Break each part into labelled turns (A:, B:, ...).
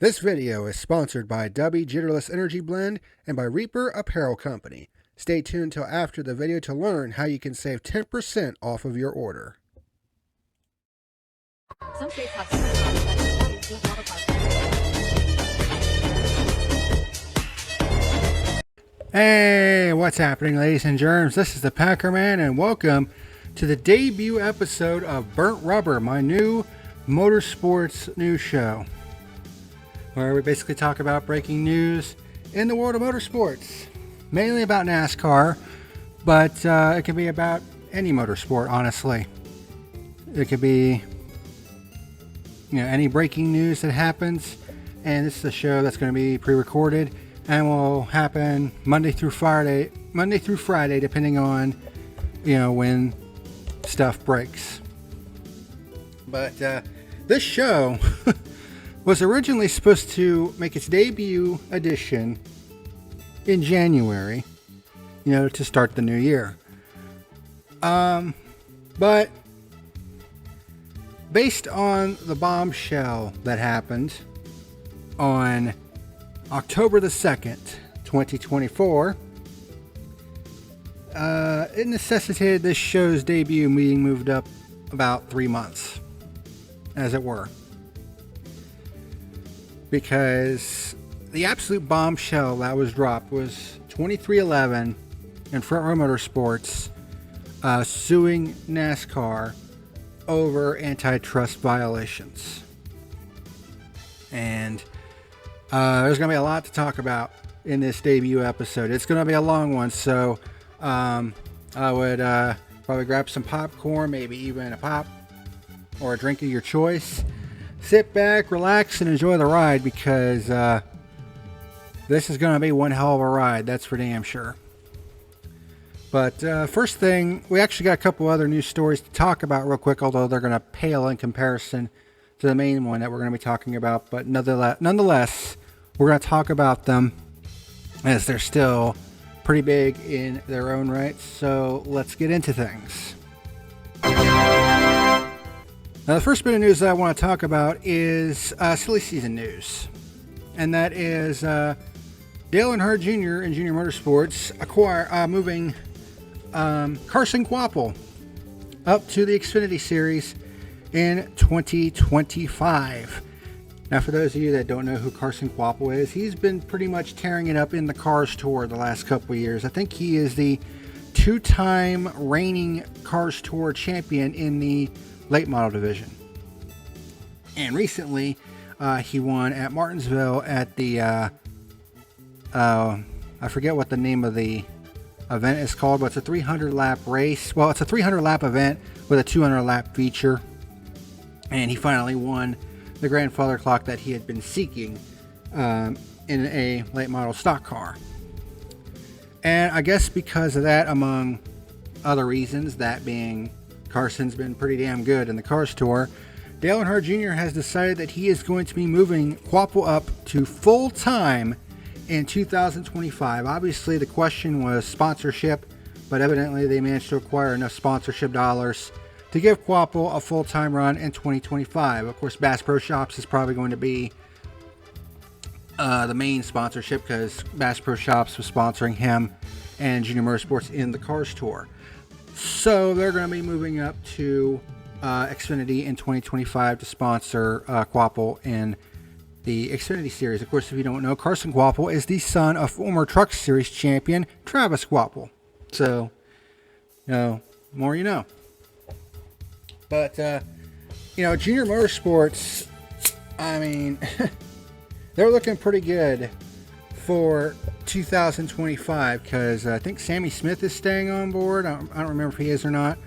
A: This video is sponsored by Dubby Jitterless Energy Blend and by Reaper Apparel Company. Stay tuned until after the video to learn how you can save 10% off of your order.
B: Some states have similar laws that
A: Hey, what's happening, ladies and germs? This is the PackerMan, and welcome to the debut episode of Burnt Rubber, my new Motorsports news show, where we basically talk about breaking news in the world of motorsports, mainly about NASCAR, but it can be about any motorsport, honestly. It could be, any breaking news that happens, and this is a show that's going to be pre-recorded and will happen Monday through Friday, depending on, when stuff breaks. But this show was originally supposed to make its debut edition in January, to start the new year. But based on the bombshell that happened on October the 2nd, 2024, it necessitated this show's debut being moved up about 3 months, as it were. Because the absolute bombshell that was dropped was 23XI and Front Row Motorsports suing NASCAR over antitrust violations. And there's going to be a lot to talk about in this debut episode. It's going to be a long one, so I would probably grab some popcorn, maybe even a pop or a drink of your choice. Sit back, relax, and enjoy the ride, because this is going to be one hell of a ride, that's for damn sure. But first thing, we actually got a couple other news stories to talk about real quick, although they're going to pale in comparison to the main one that we're going to be talking about. But nonetheless, we're going to talk about them, as they're still pretty big in their own right. So let's get into things. Now, the first bit of news that I want to talk about is silly season news. And that is Dale Earnhardt Jr. and Junior Motorsports moving Carson Kvapil up to the XFinity Series in 2025. Now, for those of you that don't know who Carson Kvapil is, he's been pretty much tearing it up in the Cars Tour the last couple of years. I think he is the two-time reigning Cars Tour champion in the late model division. And recently, he won at Martinsville at the, I forget what the name of the event is called, but it's a 300 lap race. Well, it's a 300 lap event with a 200 lap feature. And he finally won the grandfather clock that he had been seeking in a late model stock car. And I guess because of that, among other reasons, that being Carson's been pretty damn good in the Cars Tour, Dale Earnhardt Jr. has decided that he is going to be moving Kvapil up to full-time in 2025. Obviously, the question was sponsorship, but evidently they managed to acquire enough sponsorship dollars to give Kvapil a full-time run in 2025. Of course, Bass Pro Shops is probably going to be the main sponsorship, because Bass Pro Shops was sponsoring him and Junior Motorsports in the Cars Tour. So they're going to be moving up to XFinity in 2025 to sponsor Kvapil in the XFinity Series. Of course, if you don't know, Carson Kvapil is the son of former Truck Series champion Travis Kvapil. So, more you know. But, Junior Motorsports, I mean, they're looking pretty good for 2025, because I think Sammy Smith is staying on board. I don't remember if he is or not.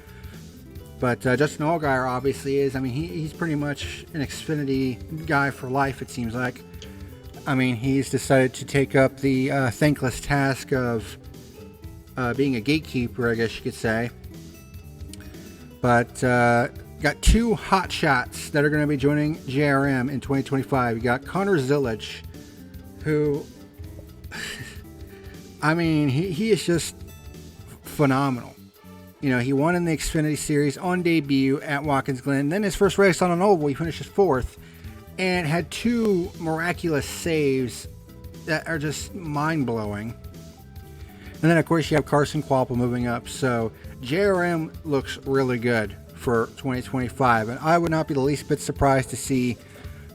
A: But Justin Allgaier obviously is. I mean, he's pretty much an Xfinity guy for life, it seems like. I mean, he's decided to take up the thankless task of being a gatekeeper, I guess you could say. But got two hot shots that are going to be joining JRM in 2025. You got Connor Zilic, who, I mean, he is just phenomenal. He won in the Xfinity Series on debut at Watkins Glen. Then his first race on an oval, he finishes 4th. and had two miraculous saves that are just mind-blowing. And then, of course, you have Carson Kvapil moving up. So JRM looks really good for 2025. And I would not be the least bit surprised to see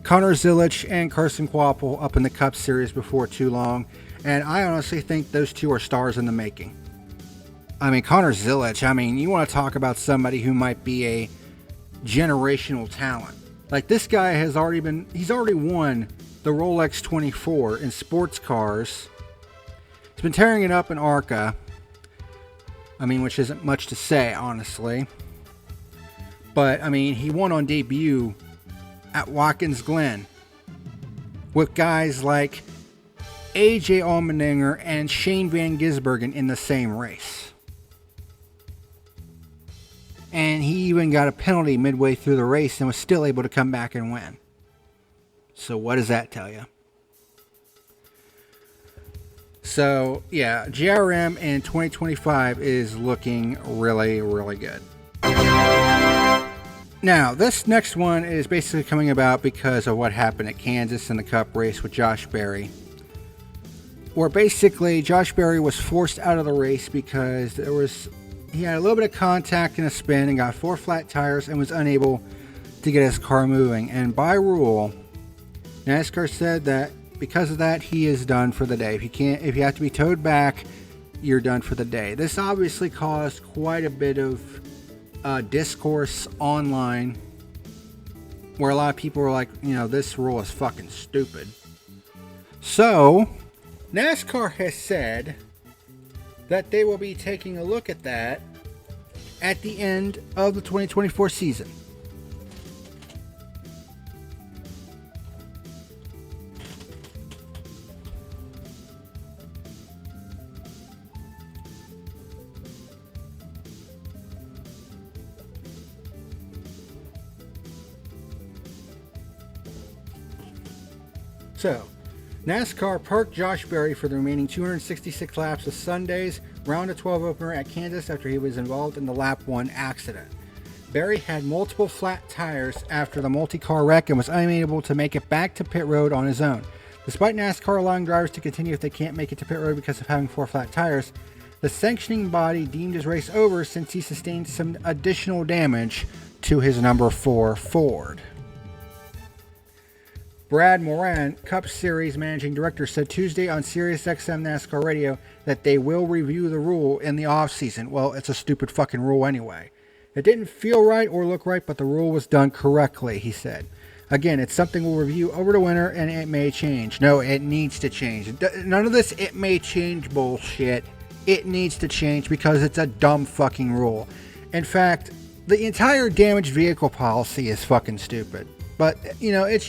A: Connor Zilic and Carson Kvapil up in the Cup Series before too long. And I honestly think those two are stars in the making. I mean, Connor Zilic, I mean, you want to talk about somebody who might be a generational talent. Like, this guy he's already won the Rolex 24 in sports cars. He's been tearing it up in ARCA. I mean, which isn't much to say, honestly. But, I mean, he won on debut at Watkins Glen with guys like AJ Allmendinger and Shane Van Gisbergen in the same race. And he even got a penalty midway through the race and was still able to come back and win. So what does that tell you? So, yeah, GRM in 2025 is looking really, really good. Now, this next one is basically coming about because of what happened at Kansas in the Cup race with Josh Berry. Where basically Josh Berry was forced out of the race because he had a little bit of contact in a spin and got 4 flat tires and was unable to get his car moving. And by rule, NASCAR said that because of that, he is done for the day. If you have to be towed back, you're done for the day. This obviously caused quite a bit of discourse online where a lot of people were like, this rule is fucking stupid. So, NASCAR has said that they will be taking a look at that at the end of the 2024 season. So, NASCAR parked Josh Berry for the remaining 266 laps of Sunday's round of 12 opener at Kansas after he was involved in the lap 1 accident. Berry had multiple flat tires after the multi-car wreck and was unable to make it back to pit road on his own. Despite NASCAR allowing drivers to continue if they can't make it to pit road because of having 4 flat tires, the sanctioning body deemed his race over since he sustained some additional damage to his number 4 Ford. Brad Moran, Cup Series Managing Director, said Tuesday on SiriusXM NASCAR Radio that they will review the rule in the offseason. Well, it's a stupid fucking rule anyway. It didn't feel right or look right, but the rule was done correctly, he said. Again, it's something we'll review over the winter and it may change. No, it needs to change. None of this it may change bullshit. It needs to change because it's a dumb fucking rule. In fact, the entire damaged vehicle policy is fucking stupid. But, it's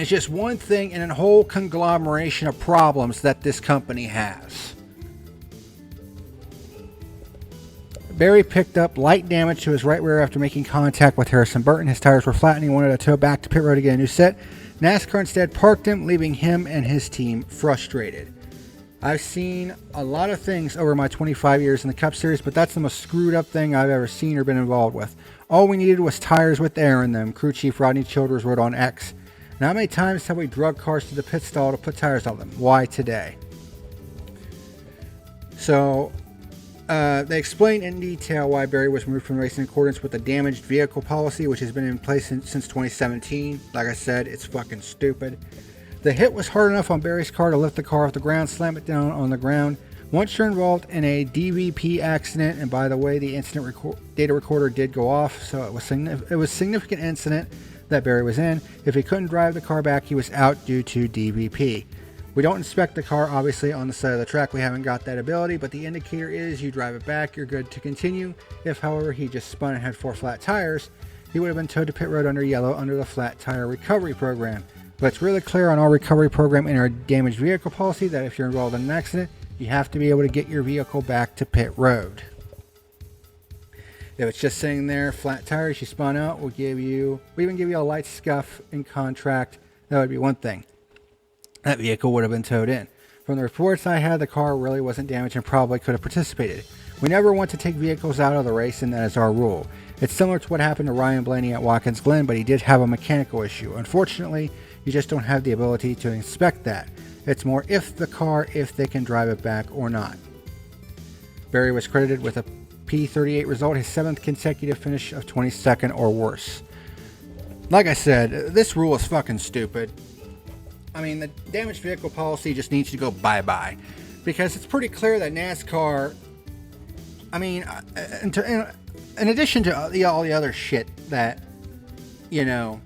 A: just one thing in a whole conglomeration of problems that this company has. Berry picked up light damage to his right rear after making contact with Harrison Burton. His tires were flat and he wanted to tow back to pit road to get a new set. NASCAR instead parked him, leaving him and his team frustrated. I've seen a lot of things over my 25 years in the Cup Series, but that's the most screwed up thing I've ever seen or been involved with. All we needed was tires with air in them, Crew Chief Rodney Childers wrote on X. Now, how many times have we drug cars to the pit stall to put tires on them? Why today? So, they explained in detail why Berry was removed from the race in accordance with the damaged vehicle policy, which has been in place since 2017. Like I said, it's fucking stupid. The hit was hard enough on Berry's car to lift the car off the ground, slam it down on the ground. Once you're involved in a DVP accident, and by the way, the incident data recorder did go off, so it was significant incident that Berry was in. If he couldn't drive the car back, he was out due to DVP. We don't inspect the car, obviously, on the side of the track. We haven't got that ability, but the indicator is you drive it back, you're good to continue. If, however, he just spun and had 4 flat tires, he would have been towed to pit road under yellow under the flat tire recovery program. But it's really clear on our recovery program in our damaged vehicle policy that if you're involved in an accident, you have to be able to get your vehicle back to pit road. If it's just sitting there, flat tires, you spun out, we even give you a light scuff in contract. That would be one thing. That vehicle would have been towed in. From the reports I had, the car really wasn't damaged and probably could have participated. We never want to take vehicles out of the race, and that is our rule. It's similar to what happened to Ryan Blaney at Watkins Glen, but he did have a mechanical issue. Unfortunately, you just don't have the ability to inspect that. It's more if they can drive it back or not. Berry was credited with a P38 result, his 7th consecutive finish of 22nd or worse. Like I said, this rule is fucking stupid. I mean, the damaged vehicle policy just needs to go bye-bye. Because it's pretty clear that NASCAR, I mean, in addition to all the other shit that, you know,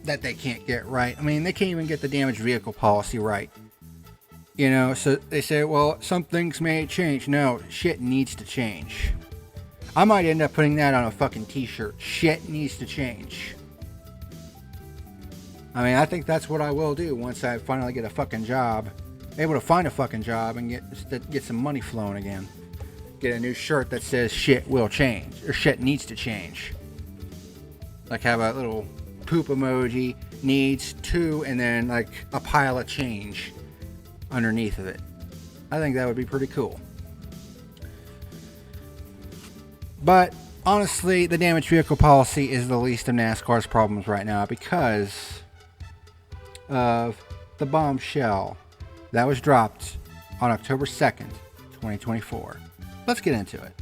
A: that they can't get right. I mean, they can't even get the damaged vehicle policy right. You know, so they say, well, some things may change. No, shit needs to change. I might end up putting that on a fucking t-shirt. Shit needs to change. I mean, I think that's what I will do once I finally get a fucking job. Able to find a fucking job and get some money flowing again. Get a new shirt that says shit will change. Or shit needs to change. Like have a little poop emoji, needs to, and then like a pile of change underneath of it. I think that would be pretty cool. But honestly, the damaged vehicle policy is the least of NASCAR's problems right now because of the bombshell that was dropped on October 2nd, 2024. Let's get into it.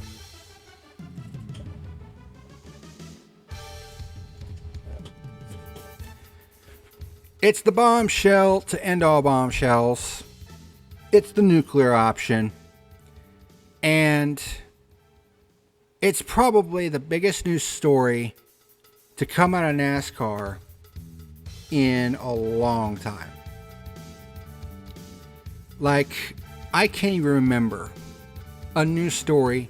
A: It's the bombshell to end all bombshells. It's the nuclear option. And it's probably the biggest news story to come out of NASCAR in a long time. Like, I can't even remember a news story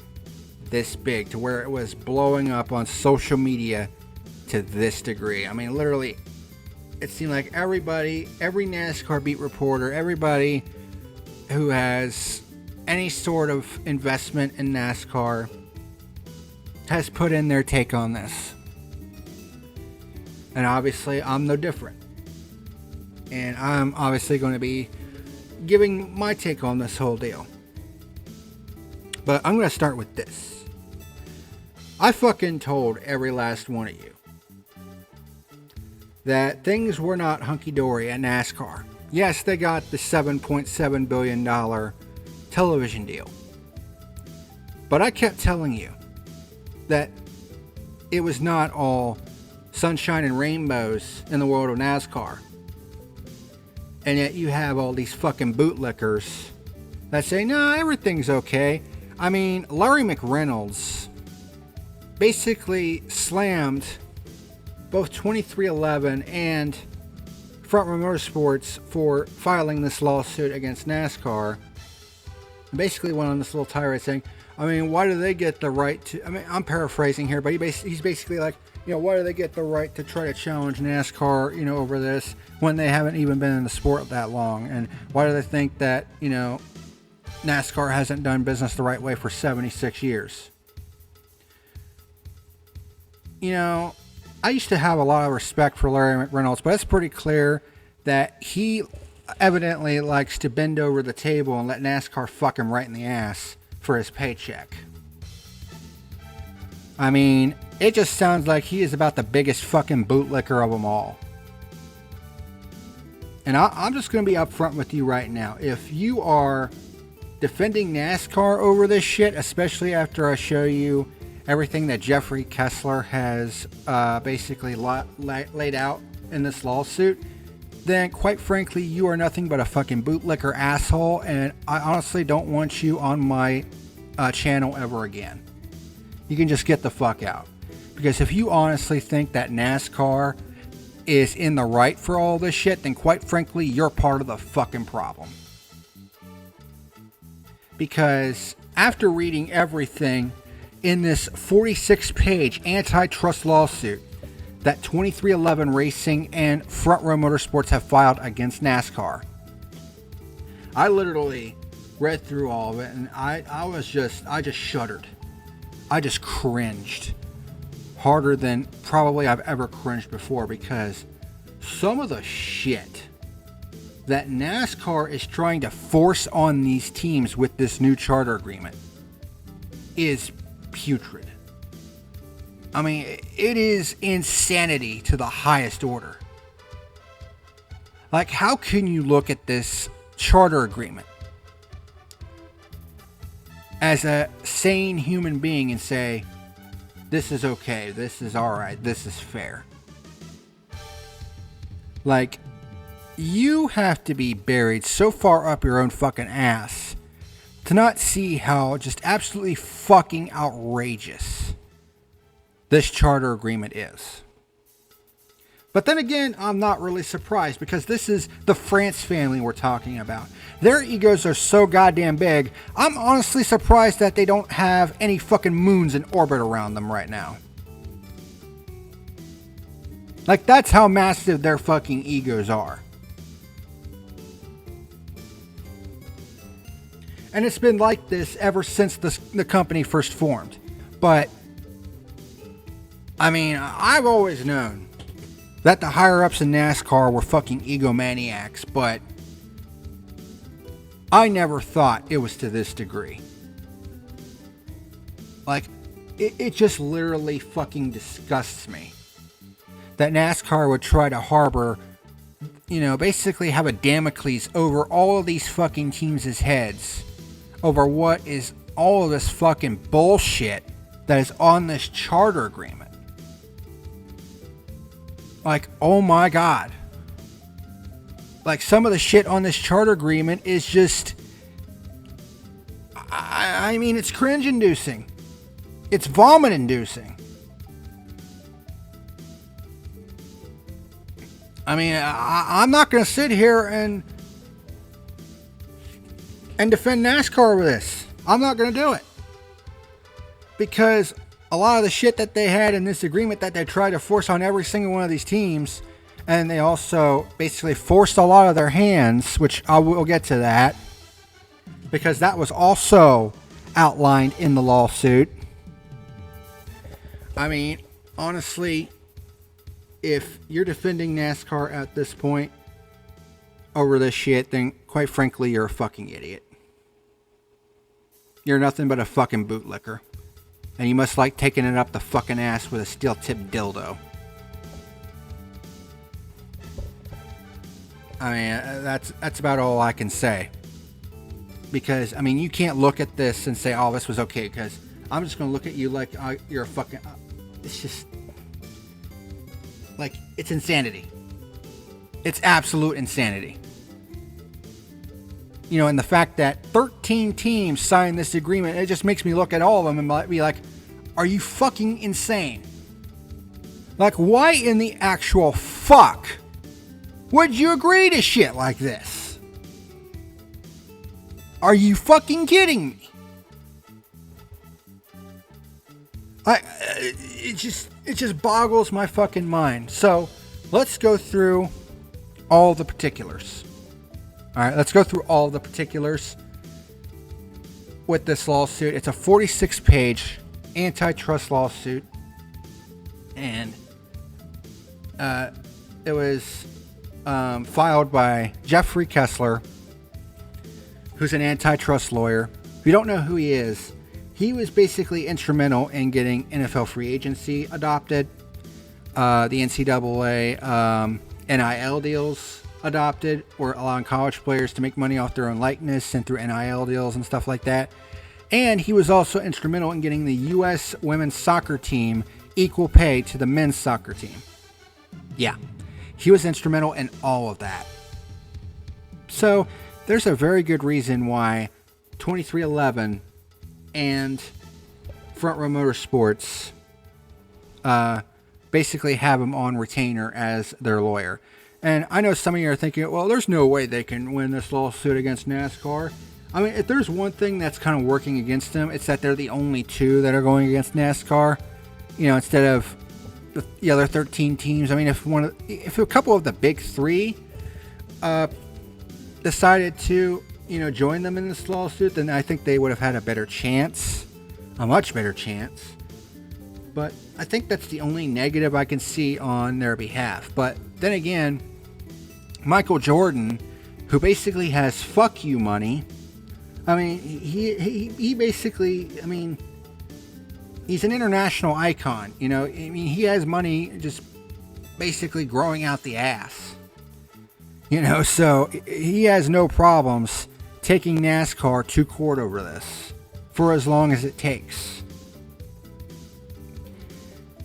A: this big to where it was blowing up on social media to this degree. I mean, literally, it seemed like everybody, every NASCAR beat reporter, everybody who has any sort of investment in NASCAR has put in their take on this. And obviously, I'm no different. And I'm obviously going to be giving my take on this whole deal. But I'm going to start with this. I fucking told every last one of you that things were not hunky-dory at NASCAR. Yes, they got the $7.7 billion television deal. But I kept telling you that it was not all sunshine and rainbows in the world of NASCAR. And yet you have all these fucking bootlickers that say, no, everything's okay. I mean, Larry McReynolds basically slammed both 23XI and Front Row Motorsports for filing this lawsuit against NASCAR. And basically went on this little tirade saying, I mean, why do they get the right to... I mean, I'm paraphrasing here, but he's basically like, you know, why do they get the right to try to challenge NASCAR, you know, over this when they haven't even been in the sport that long? And why do they think that, you know, NASCAR hasn't done business the right way for 76 years? You know, I used to have a lot of respect for Larry McReynolds, but it's pretty clear that he evidently likes to bend over the table and let NASCAR fuck him right in the ass for his paycheck. I mean, it just sounds like he is about the biggest fucking bootlicker of them all. And I'm just going to be upfront with you right now. If you are defending NASCAR over this shit, especially after I show you everything that Jeffrey Kessler has basically laid out in this lawsuit, then quite frankly, you are nothing but a fucking bootlicker asshole, and I honestly don't want you on my channel ever again. You can just get the fuck out. Because if you honestly think that NASCAR is in the right for all this shit, then quite frankly, you're part of the fucking problem. Because after reading everything in this 46-page antitrust lawsuit that 23XI Racing and Front Row Motorsports have filed against NASCAR, I literally read through all of it, and I just shuddered. I just cringed harder than probably I've ever cringed before, because some of the shit that NASCAR is trying to force on these teams with this new charter agreement is putrid. I mean, it is insanity to the highest order. Like, how can you look at this charter agreement as a sane human being and say, this is okay, this is alright, this is fair? Like, you have to be buried so far up your own fucking ass to not see how just absolutely fucking outrageous this charter agreement is. But then again, I'm not really surprised, because this is the France family we're talking about. Their egos are so goddamn big, I'm honestly surprised that they don't have any fucking moons in orbit around them right now. Like, that's how massive their fucking egos are. And it's been like this ever since the company first formed. But, I mean, I've always known that the higher-ups in NASCAR were fucking egomaniacs, but I never thought it was to this degree. Like, it just literally fucking disgusts me that NASCAR would try to harbor, you know, basically have a Damocles over all of these fucking teams' heads over what is all of this fucking bullshit that is on this charter agreement. Like, oh my god. Like, some of the shit on this charter agreement is just, I mean, it's cringe-inducing. It's vomit-inducing. I mean, I'm not going to sit here and defend NASCAR with this. I'm not going to do it. Because a lot of the shit that they had in this agreement that they tried to force on every single one of these teams, and they also basically forced a lot of their hands, which I will get to that, because that was also outlined in the lawsuit. I mean, honestly, if you're defending NASCAR at this point over this shit, then quite frankly, you're a fucking idiot. You're nothing but a fucking bootlicker. And you must like taking it up the fucking ass with a steel-tipped dildo. I mean, that's about all I can say. Because, I mean, you can't look at this and say, oh, this was okay, because I'm just going to look at you like you're a fucking... it's just... like, it's insanity. It's absolute insanity. You know, and the fact that 13 teams signed this agreement, it just makes me look at all of them and be like, are you fucking insane? Like, why in the actual fuck would you agree to shit like this? Are you fucking kidding me? It just boggles my fucking mind. So, let's go through all the particulars. Alright, let's go through all the particulars with this lawsuit. It's a 46-page antitrust lawsuit. And it was filed by Jeffrey Kessler, who's an antitrust lawyer. If you don't know who he is, he was basically instrumental in getting NFL free agency adopted, the NCAA NIL deals adopted, or allowing college players to make money off their own likeness and through NIL deals and stuff like that. And he was also instrumental in getting the U.S. women's soccer team equal pay to the men's soccer team. Yeah, he was instrumental in all of that. So there's a very good reason why 23XI and Front Row Motorsports basically have him on retainer as their lawyer. And I know some of you are thinking, well, there's no way they can win this lawsuit against NASCAR. I mean, if there's one thing that's kind of working against them, it's that they're the only two that are going against NASCAR. You know, instead of the other 13 teams. I mean, if a couple of the big three decided to, you know, join them in this lawsuit, then I think they would have had a better chance, a much better chance. But I think that's the only negative I can see on their behalf. But then again, Michael Jordan who basically has fuck you money. I mean, he basically, I mean, he's an international icon. You know, I mean, he has money just basically growing out the ass. You know, so he has no problems taking NASCAR to court over this for as long as it takes.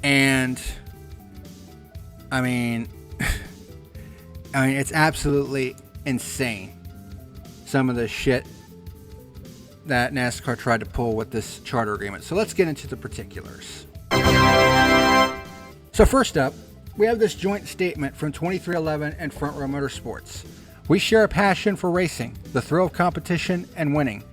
A: And I mean, it's absolutely insane, some of the shit that NASCAR tried to pull with this charter agreement. So let's get into the particulars. So first up, we have this joint statement from 23XI and Front Row Motorsports. We share a passion for racing, the thrill of competition, and winning.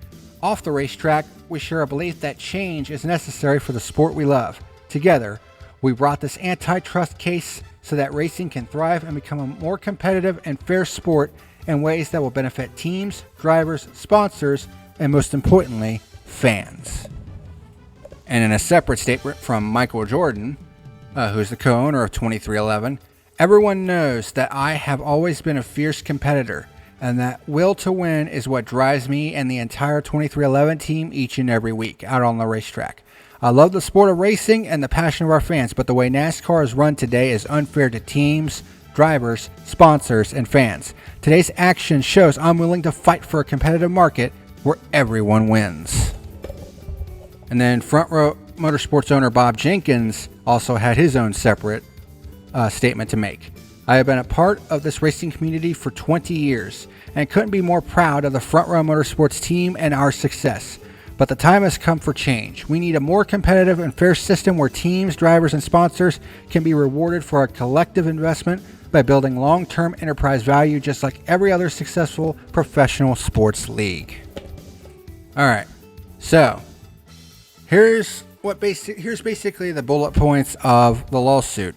A: Off the racetrack, we share a belief that change is necessary for the sport we love. Together, we brought this antitrust case so that racing can thrive and become a more competitive and fair sport in ways that will benefit teams, drivers, sponsors, and most importantly, fans. And in a separate statement from Michael Jordan, who's the co-owner of 23XI, everyone knows that I have always been a fierce competitor, and that will to win is what drives me and the entire 23XI team each and every week out on the racetrack. I love the sport of racing and the passion of our fans, but the way NASCAR is run today is unfair to teams, drivers, sponsors, and fans. Today's action shows I'm willing to fight for a competitive market where everyone wins. And then Front Row Motorsports owner Bob Jenkins also had his own separate statement to make. I have been a part of this racing community for 20 years and couldn't be more proud of the Front Row Motorsports team and our success. But the time has come for change. We need a more competitive and fair system where teams, drivers, and sponsors can be rewarded for a collective investment by building long-term enterprise value just like every other successful professional sports league. All right, so here's basically the bullet points of the lawsuit.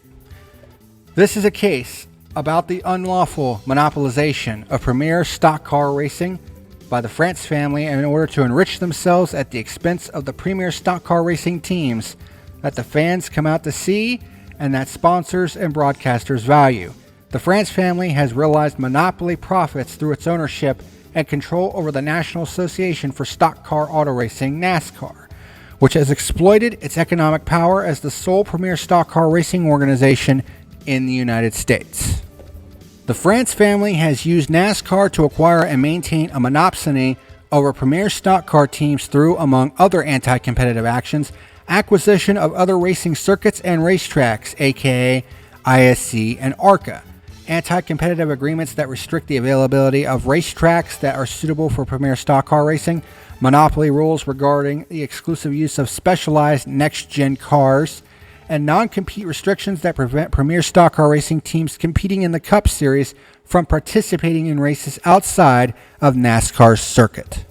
A: This is a case about the unlawful monopolization of premier stock car racing by the France family in order to enrich themselves at the expense of the premier stock car racing teams that the fans come out to see and that sponsors and broadcasters value. The France family has realized monopoly profits through its ownership and control over the National Association for Stock Car Auto Racing, NASCAR, which has exploited its economic power as the sole premier stock car racing organization in the United States. The France family has used NASCAR to acquire and maintain a monopsony over premier stock car teams through, among other anti-competitive actions, acquisition of other racing circuits and racetracks, aka ISC and ARCA, anti-competitive agreements that restrict the availability of racetracks that are suitable for premier stock car racing, monopoly rules regarding the exclusive use of specialized next-gen cars, and non-compete restrictions that prevent premier stock car racing teams competing in the Cup Series from participating in races outside of NASCAR's circuit.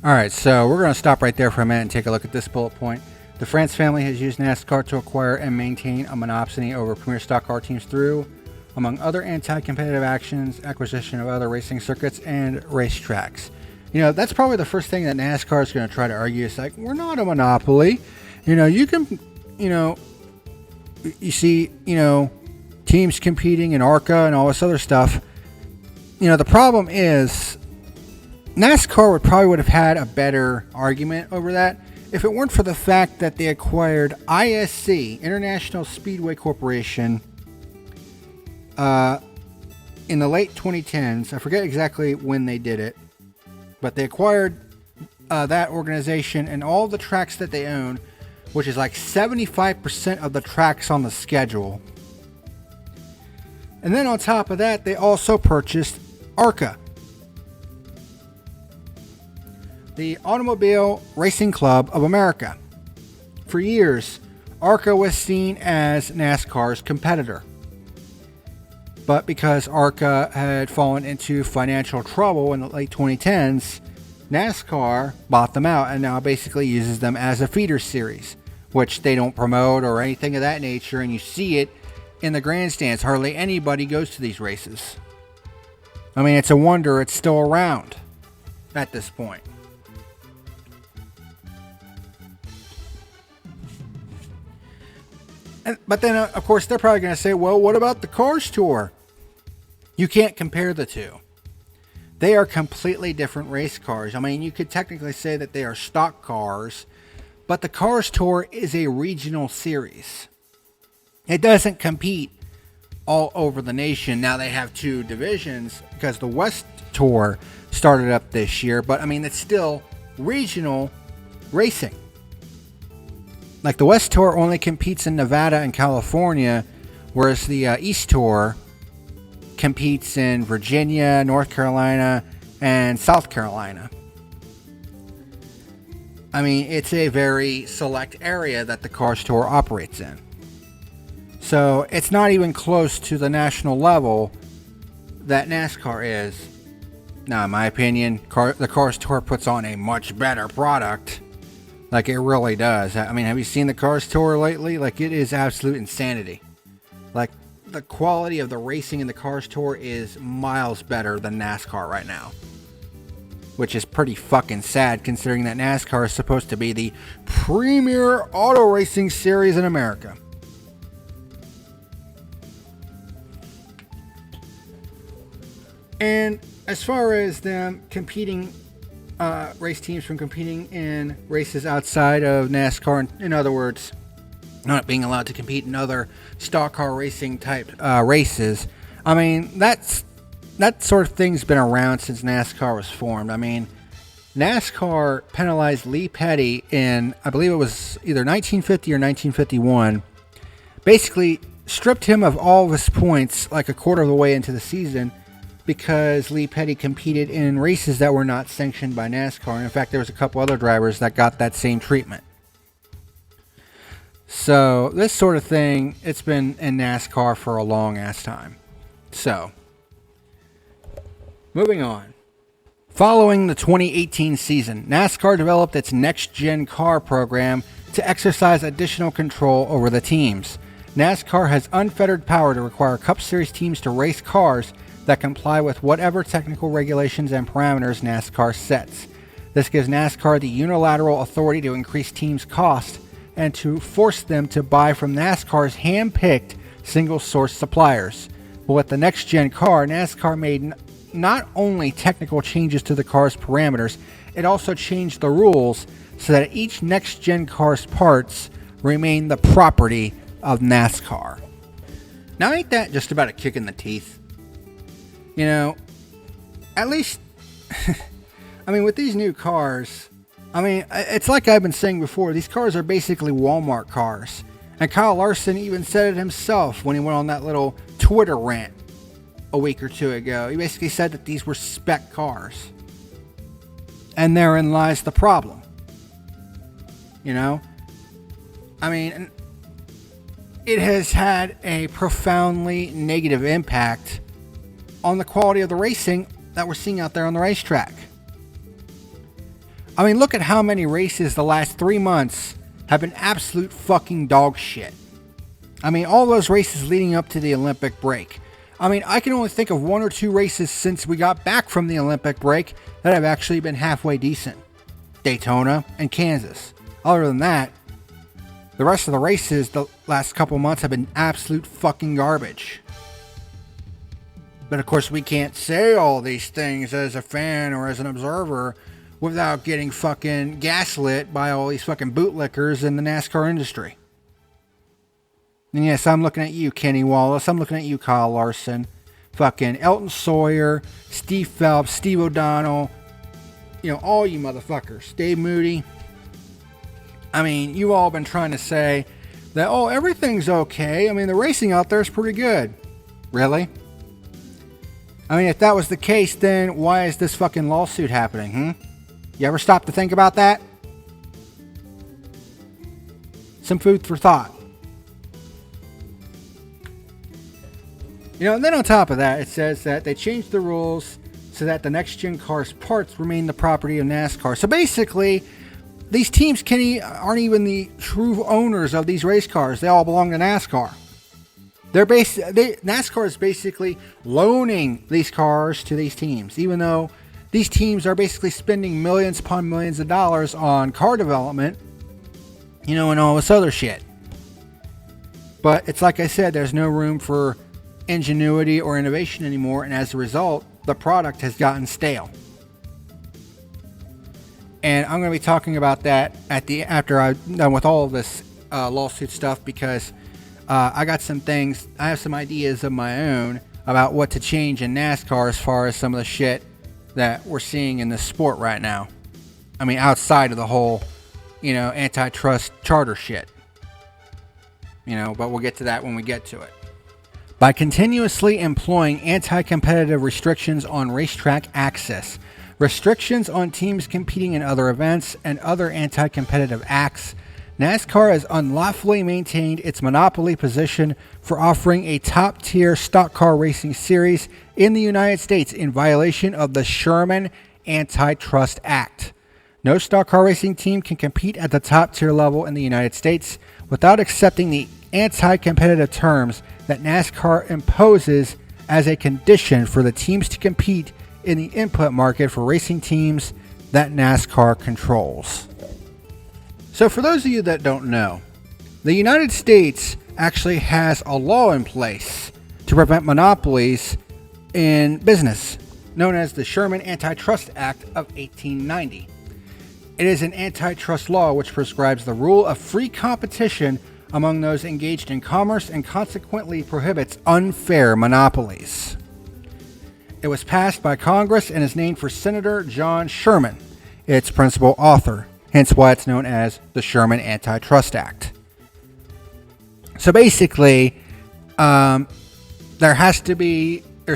A: Alright, so we're going to stop right there for a minute and take a look at this bullet point. The France family has used NASCAR to acquire and maintain a monopsony over premier stock car teams through, among other anti-competitive actions, acquisition of other racing circuits and racetracks. You know, that's probably the first thing that NASCAR is going to try to argue. It's like, we're not a monopoly. You know, you can, you know, you see, you know, teams competing in ARCA and all this other stuff. You know, the problem is NASCAR would have had a better argument over that if it weren't for the fact that they acquired ISC, International Speedway Corporation, in the late 2010s. I forget exactly when they did it, but they acquired that organization and all the tracks that they own, which is like 75% of the tracks on the schedule. And then on top of that, they also purchased ARCA, the Automobile Racing Club of America. For years, ARCA was seen as NASCAR's competitor. But because ARCA had fallen into financial trouble in the late 2010s, NASCAR bought them out and now basically uses them as a feeder series, which they don't promote or anything of that nature, and you see it in the grandstands. Hardly anybody goes to these races. I mean, it's a wonder it's still around at this point. But then, of course, they're probably going to say, well, what about the Cars Tour? You can't compare the two. They are completely different race cars. I mean, you could technically say that they are stock cars, but the Cars Tour is a regional series. It doesn't compete all over the nation. Now they have two divisions because the West Tour started up this year, but I mean, it's still regional racing. Like the West Tour only competes in Nevada and California, whereas the East Tour competes in Virginia, North Carolina, and South Carolina. I mean, it's a very select area that the Cars Tour operates in. So it's not even close to the national level that NASCAR is. Now, in my opinion, the Cars Tour puts on a much better product. Like, it really does. I mean, have you seen the Cars Tour lately? Like, it is absolute insanity. Like, the quality of the racing in the Cars Tour is miles better than NASCAR right now. Which is pretty fucking sad, considering that NASCAR is supposed to be the premier auto racing series in America. And as far as them competing, race teams from competing in races outside of NASCAR, in other words, not being allowed to compete in other stock car racing type races, I mean, that sort of thing's been around since NASCAR was formed. I mean, NASCAR penalized Lee Petty in, I believe it was either 1950 or 1951, basically stripped him of all of his points like a quarter of the way into the season, because Lee Petty competed in races that were not sanctioned by NASCAR. And in fact, there was a couple other drivers that got that same treatment. So this sort of thing, it's been in NASCAR for a long ass time. So, moving on. Following the 2018 season, NASCAR developed its next-gen car program to exercise additional control over the teams. NASCAR has unfettered power to require Cup Series teams to race cars that comply with whatever technical regulations and parameters NASCAR sets. This gives NASCAR the unilateral authority to increase teams' cost and to force them to buy from NASCAR's hand-picked single-source suppliers. But with the next-gen car, NASCAR made not only technical changes to the car's parameters, it also changed the rules so that each next-gen car's parts remain the property of NASCAR. Now, ain't that just about a kick in the teeth? You know, at least, I mean, with these new cars, I mean, it's like I've been saying before, these cars are basically Walmart cars. And Kyle Larson even said it himself when he went on that little Twitter rant a week or two ago. He basically said that these were spec cars. And therein lies the problem. You know? I mean, it has had a profoundly negative impact on the quality of the racing that we're seeing out there on the racetrack. I mean, look at how many races the last 3 months have been absolute fucking dog shit. I mean, all those races leading up to the Olympic break. I mean, I can only think of 1 or 2 races since we got back from the Olympic break that have actually been halfway decent. Daytona and Kansas. Other than that, the rest of the races the last couple months have been absolute fucking garbage. But of course, we can't say all these things as a fan or as an observer without getting fucking gaslit by all these fucking bootlickers in the NASCAR industry. And yes, I'm looking at you, Kenny Wallace. I'm looking at you, Kyle Larson. Fucking Elton Sawyer, Steve Phelps, Steve O'Donnell. You know, all you motherfuckers. Dave Moody. I mean, you all been trying to say that, oh, everything's okay. I mean, the racing out there is pretty good. Really? I mean, if that was the case, then why is this fucking lawsuit happening, You ever stop to think about that? Some food for thought. You know, and then on top of that, it says that they changed the rules so that the next-gen car's parts remain the property of NASCAR. So basically, these teams aren't even the true owners of these race cars. They all belong to NASCAR. NASCAR is basically loaning these cars to these teams, even though these teams are basically spending millions upon millions of dollars on car development, you know, and all this other shit. But it's like I said, there's no room for ingenuity or innovation anymore, and as a result, the product has gotten stale. And I'm going to be talking about that after I'm done with all of this lawsuit stuff, because I got some things, I have some ideas of my own about what to change in NASCAR as far as some of the shit that we're seeing in this sport right now. I mean, outside of the whole, antitrust charter shit. But we'll get to that when we get to it. By continuously employing anti-competitive restrictions on racetrack access, restrictions on teams competing in other events, and other anti-competitive acts, NASCAR has unlawfully maintained its monopoly position for offering a top-tier stock car racing series in the United States in violation of the Sherman Antitrust Act. No stock car racing team can compete at the top-tier level in the United States without accepting the anti-competitive terms that NASCAR imposes as a condition for the teams to compete in the input market for racing teams that NASCAR controls. So for those of you that don't know, the United States actually has a law in place to prevent monopolies in business, known as the Sherman Antitrust Act of 1890. It is an antitrust law which prescribes the rule of free competition among those engaged in commerce and consequently prohibits unfair monopolies. It was passed by Congress and is named for Senator John Sherman, its principal author, hence why it's known as the Sherman Antitrust Act. So basically, there's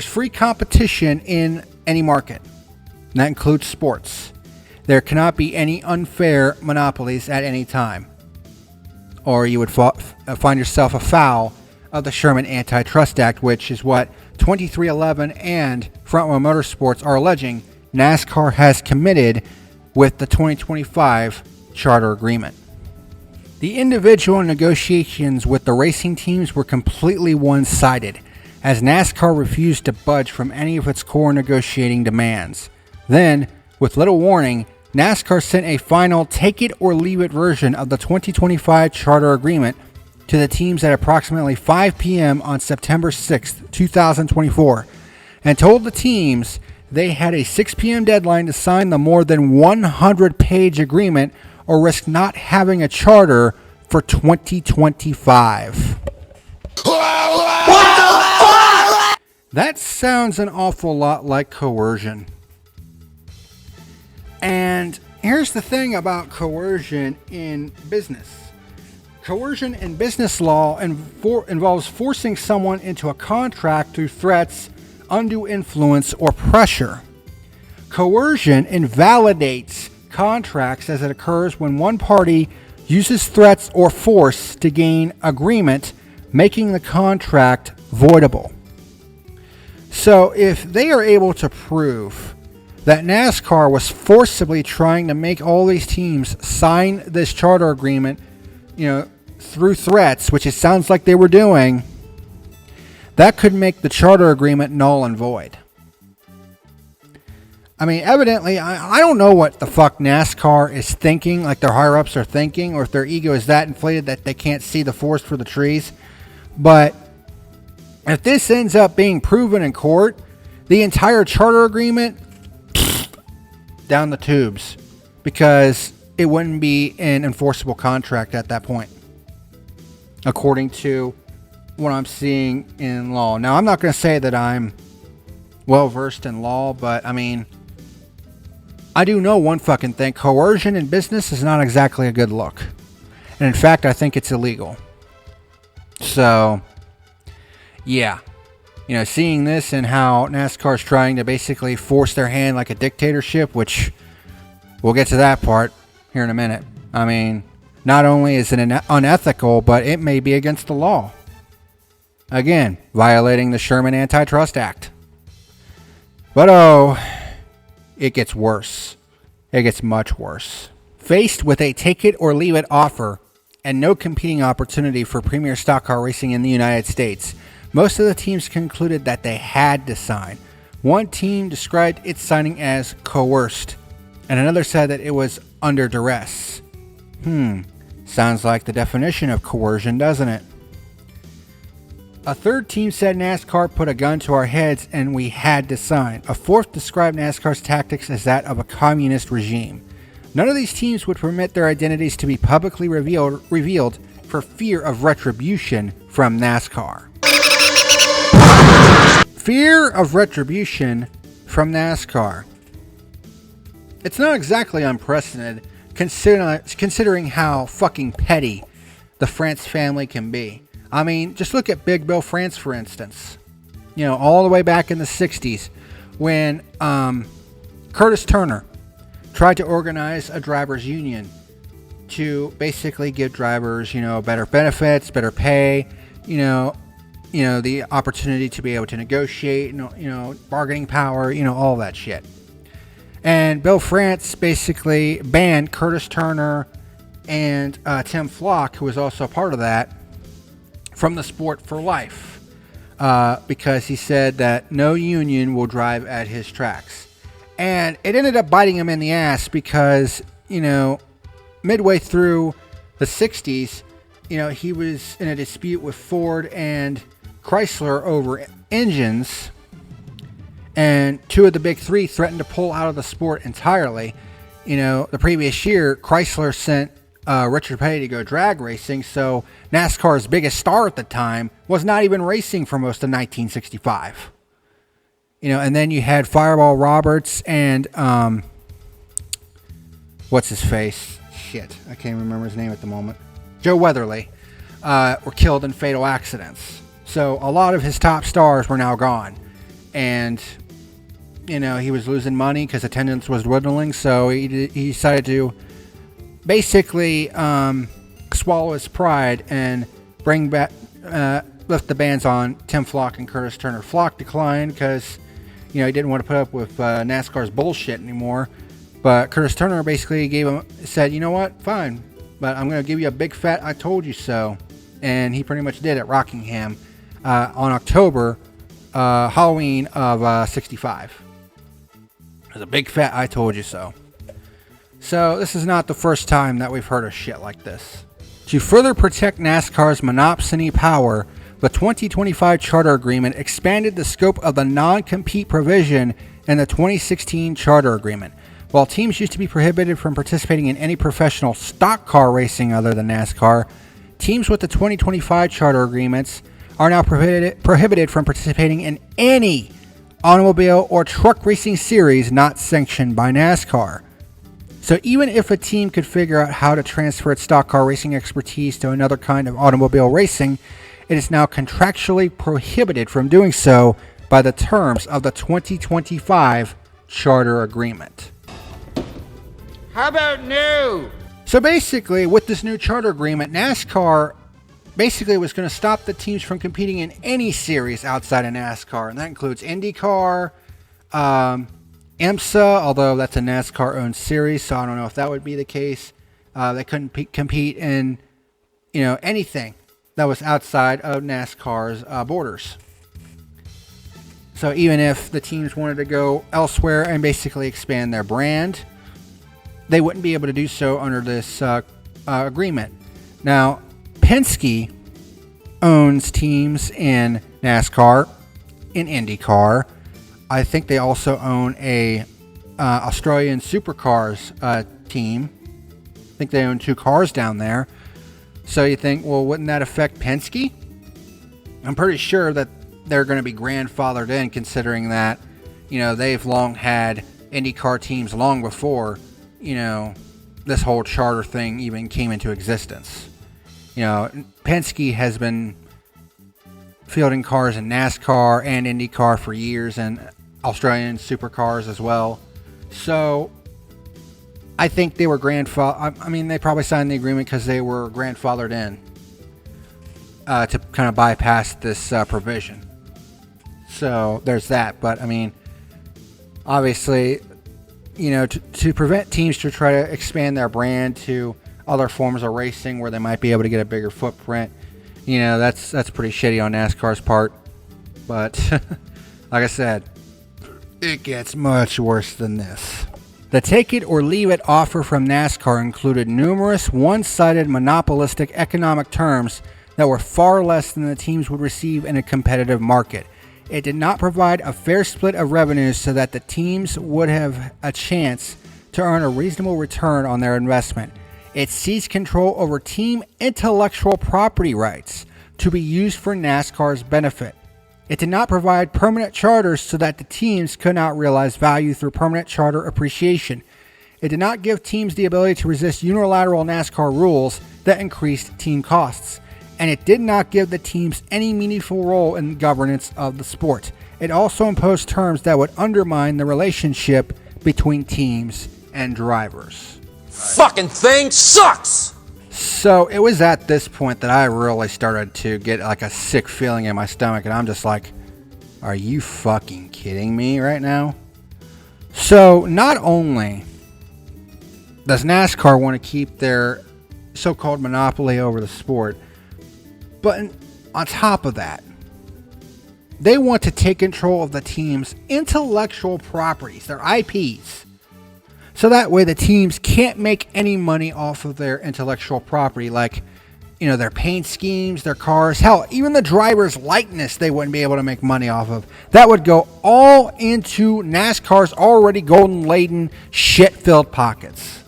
A: free competition in any market, and that includes sports. There cannot be any unfair monopolies at any time, or you would find yourself afoul of the Sherman Antitrust Act, which is what 23XI and Front Row Motorsports are alleging NASCAR has committed with the 2025 charter agreement. The individual negotiations with the racing teams were completely one-sided, as NASCAR refused to budge from any of its core negotiating demands. Then, with little warning, NASCAR sent a final take-it-or-leave-it version of the 2025 charter agreement to the teams at approximately 5 p.m. on September 6, 2024, and told the teams they had a 6 p.m. deadline to sign the more than 100-page agreement or risk not having a charter for 2025. What the fuck? That sounds an awful lot like coercion. And here's the thing about coercion in business. Coercion in business law involves forcing someone into a contract through threats, undue influence, or pressure. Coercion invalidates contracts as it occurs when one party uses threats or force to gain agreement, making the contract voidable. So if they are able to prove that NASCAR was forcibly trying to make all these teams sign this charter agreement, through threats, which it sounds like they were doing, that could make the charter agreement null and void. I mean, evidently, I don't know what the fuck NASCAR is thinking, like their higher-ups are thinking, or if their ego is that inflated that they can't see the forest for the trees. But if this ends up being proven in court, the entire charter agreement, down the tubes, because it wouldn't be an enforceable contract at that point, according to what I'm seeing in law. Now, I'm not going to say that I'm well versed in law, but I mean, I do know one fucking thing. Coercion in business is not exactly a good look. And in fact, I think it's illegal. So, yeah. Seeing this and how NASCAR is trying to basically force their hand like a dictatorship, which we'll get to that part here in a minute. I mean, not only is it unethical, but it may be against the law. Again, violating the Sherman Antitrust Act. But it gets worse. It gets much worse. Faced with a take-it-or-leave-it offer and no competing opportunity for premier stock car racing in the United States, most of the teams concluded that they had to sign. One team described its signing as coerced, and another said that it was under duress. Sounds like the definition of coercion, doesn't it? A third team said NASCAR put a gun to our heads and we had to sign. A fourth described NASCAR's tactics as that of a communist regime. None of these teams would permit their identities to be publicly revealed for fear of retribution from NASCAR. Fear of retribution from NASCAR. It's not exactly unprecedented considering how fucking petty the France family can be. I mean, just look at Big Bill France, for instance. You know, all the way back in the 60s when Curtis Turner tried to organize a drivers' union to basically give drivers, you know, better benefits, better pay, you know, the opportunity to be able to negotiate, you know, bargaining power, you know, all that shit. And Bill France basically banned Curtis Turner and Tim Flock, who was also a part of that, from the sport for life, because he said that no union will drive at his tracks. And it ended up biting him in the ass because, you know, midway through the 60s, you know, he was in a dispute with Ford and Chrysler over engines, and two of the big three threatened to pull out of the sport entirely. You know, the previous year, Chrysler sent Richard Petty to go drag racing, so NASCAR's biggest star at the time was not even racing for most of 1965. You know, and then you had Fireball Roberts and what's his face? Shit, I can't remember his name at the moment. Joe Weatherly were killed in fatal accidents. So a lot of his top stars were now gone, and you know, he was losing money because attendance was dwindling. So he decided to basically swallow his pride and bring back, lift the bans on Tim Flock and Curtis Turner. Flock declined because, you know, he didn't want to put up with NASCAR's bullshit anymore. But Curtis Turner basically said, you know what, fine, but I'm going to give you a big fat I told you so. And he pretty much did at Rockingham on October, Halloween of 65. It was a big fat I told you so. So this is not the first time that we've heard of shit like this. To further protect NASCAR's monopsony power, the 2025 Charter Agreement expanded the scope of the non-compete provision in the 2016 Charter Agreement. While teams used to be prohibited from participating in any professional stock car racing other than NASCAR, teams with the 2025 Charter Agreements are now prohibited from participating in any automobile or truck racing series not sanctioned by NASCAR. So even if a team could figure out how to transfer its stock car racing expertise to another kind of automobile racing, it is now contractually prohibited from doing so by the terms of the 2025 Charter Agreement.
C: How about new?
A: So basically, with this new charter agreement, NASCAR basically was going to stop the teams from competing in any series outside of NASCAR, and that includes IndyCar, IMSA, although that's a NASCAR-owned series, so I don't know if that would be the case. They couldn't compete in, you know, anything that was outside of NASCAR's borders. So even if the teams wanted to go elsewhere and basically expand their brand, they wouldn't be able to do so under this agreement. Now, Penske owns teams in NASCAR, in IndyCar. I think they also own a Australian supercars team. I think they own 2 cars down there. So you think, well, wouldn't that affect Penske? I'm pretty sure that they're going to be grandfathered in, considering that, you know, they've long had IndyCar teams long before, you know, this whole charter thing even came into existence. You know, Penske has been fielding cars in NASCAR and IndyCar for years, and Australian supercars as well. So I think they were I mean, they probably signed the agreement because they were grandfathered in to kind of bypass this provision. So there's that. But I mean, obviously, you know, to prevent teams to try to expand their brand to other forms of racing where they might be able to get a bigger footprint, you know, that's pretty shitty on NASCAR's part. But like I said, it gets much worse than this. The take it or leave it offer from NASCAR included numerous one-sided monopolistic economic terms that were far less than the teams would receive in a competitive market. It did not provide a fair split of revenues so that the teams would have a chance to earn a reasonable return on their investment. It seized control over team intellectual property rights to be used for NASCAR's benefit. It did not provide permanent charters so that the teams could not realize value through permanent charter appreciation. It did not give teams the ability to resist unilateral NASCAR rules that increased team costs. And it did not give the teams any meaningful role in the governance of the sport. It also imposed terms that would undermine the relationship between teams and drivers.
D: Fucking thing sucks!
A: So it was at this point that I really started to get like a sick feeling in my stomach, and I'm just like, are you fucking kidding me right now? So not only does NASCAR want to keep their so-called monopoly over the sport, but on top of that, they want to take control of the team's intellectual properties, their IPs. So that way the teams can't make any money off of their intellectual property, like, you know, their paint schemes, their cars, hell, even the driver's likeness they wouldn't be able to make money off of. That would go all into NASCAR's already golden-laden, shit-filled pockets.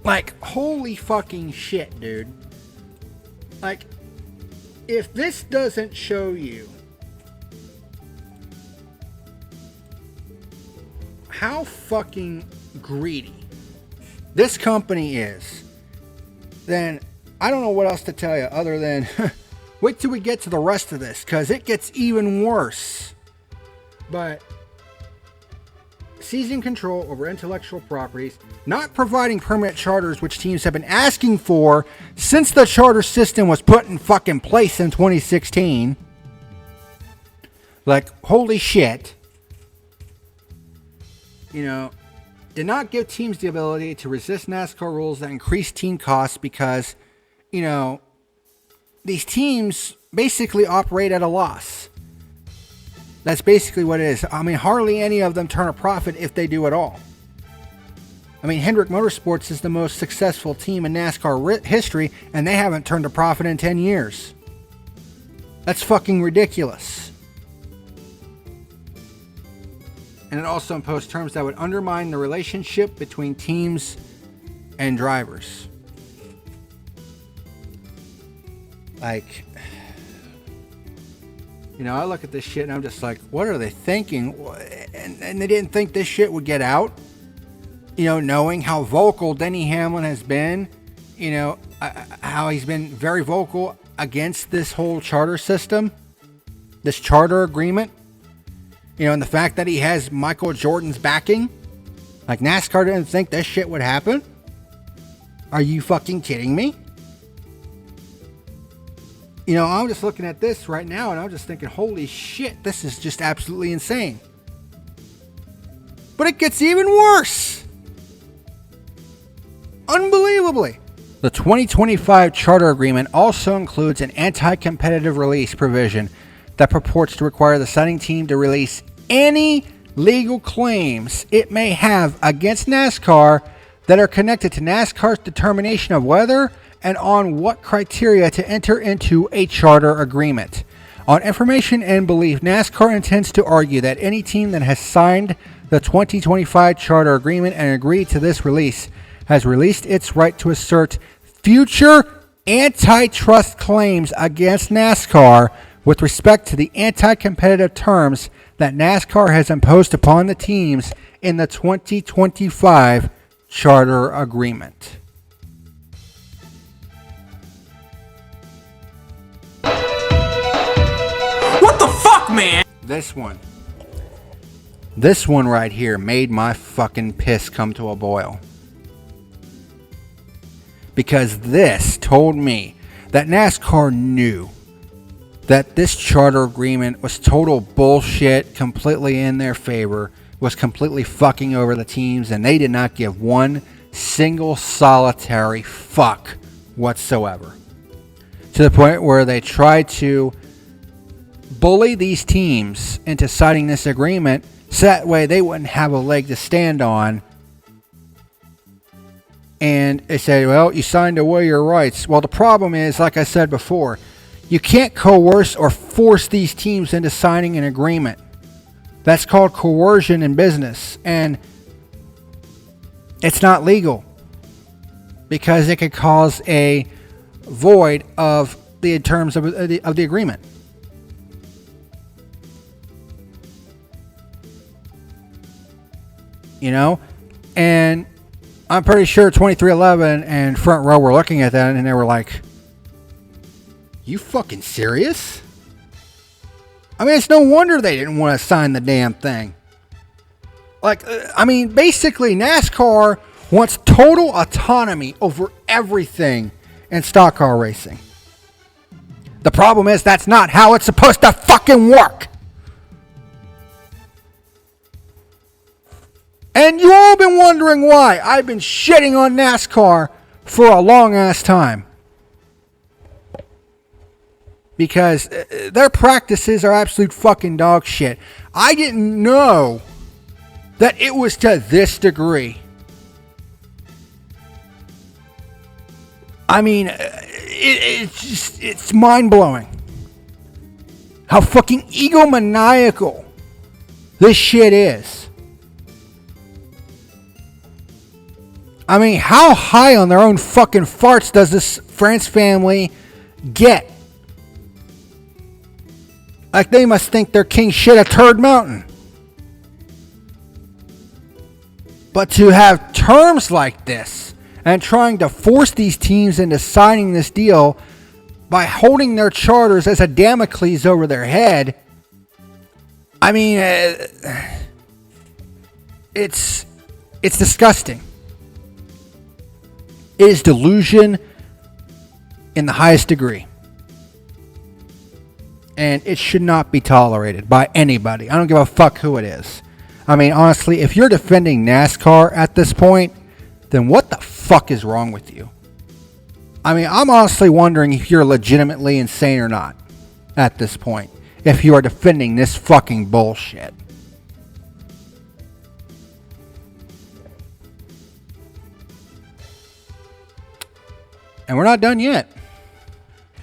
A: Like, holy fucking shit, dude. Like, if this doesn't show you how fucking greedy this company is, then I don't know what else to tell you other than wait till we get to the rest of this, because it gets even worse. But seizing control over intellectual properties, not providing permanent charters, which teams have been asking for since the charter system was put in fucking place in 2016. Like, holy shit. You know, did not give teams the ability to resist NASCAR rules that increase team costs because, you know, these teams basically operate at a loss. That's basically what it is. I mean, hardly any of them turn a profit if they do at all. I mean, Hendrick Motorsports is the most successful team in NASCAR history, and they haven't turned a profit in 10 years. That's fucking ridiculous. And it also imposed terms that would undermine the relationship between teams and drivers. Like, you know, I look at this shit and I'm just like, what are they thinking? And they didn't think this shit would get out. You know, knowing how vocal Denny Hamlin has been, you know, how he's been very vocal against this whole charter system, this charter agreement. You know, and the fact that he has Michael Jordan's backing. Like, NASCAR didn't think this shit would happen. Are you fucking kidding me? You know, I'm just looking at this right now and I'm just thinking, holy shit, this is just absolutely insane. But it gets even worse. Unbelievably. The 2025 charter agreement also includes an anti-competitive release provision that purports to require the signing team to release any legal claims it may have against NASCAR that are connected to NASCAR's determination of whether and on what criteria to enter into a charter agreement. On information and belief, NASCAR intends to argue that any team that has signed the 2025 charter agreement and agreed to this release has released its right to assert future antitrust claims against NASCAR with respect to the anti-competitive terms that NASCAR has imposed upon the teams in the 2025 charter agreement.
D: What the fuck, man?
A: This one right here made my fucking piss come to a boil. Because this told me that NASCAR knew that this charter agreement was total bullshit, completely in their favor, was completely fucking over the teams, and they did not give one single solitary fuck whatsoever. To the point where they tried to bully these teams into signing this agreement so that way they wouldn't have a leg to stand on And they say, well, you signed away your rights. Well, the problem is, like I said before, you can't coerce or force these teams into signing an agreement. That's called coercion in business. And it's not legal because it could cause a void of the terms of the agreement. You know? And I'm pretty sure 23XI and Front Row were looking at that and they were like, you fucking serious? I mean, it's no wonder they didn't want to sign the damn thing. Like, I mean, basically NASCAR wants total autonomy over everything in stock car racing. The problem is that's not how it's supposed to fucking work. And you all been wondering why I've been shitting on NASCAR for a long ass time. Because their practices are absolute fucking dog shit. I didn't know that it was to this degree. I mean, it's mind-blowing how fucking egomaniacal this shit is. I mean, how high on their own fucking farts does this France family get? Like they must think they're king shit at Turd Mountain. But to have terms like this and trying to force these teams into signing this deal by holding their charters as a Damocles over their head, I mean, it's disgusting. It is delusion in the highest degree. And it should not be tolerated by anybody. I don't give a fuck who it is. I mean, honestly, if you're defending NASCAR at this point, then what the fuck is wrong with you? I mean, I'm honestly wondering if you're legitimately insane or not at this point. If you are defending this fucking bullshit. And we're not done yet.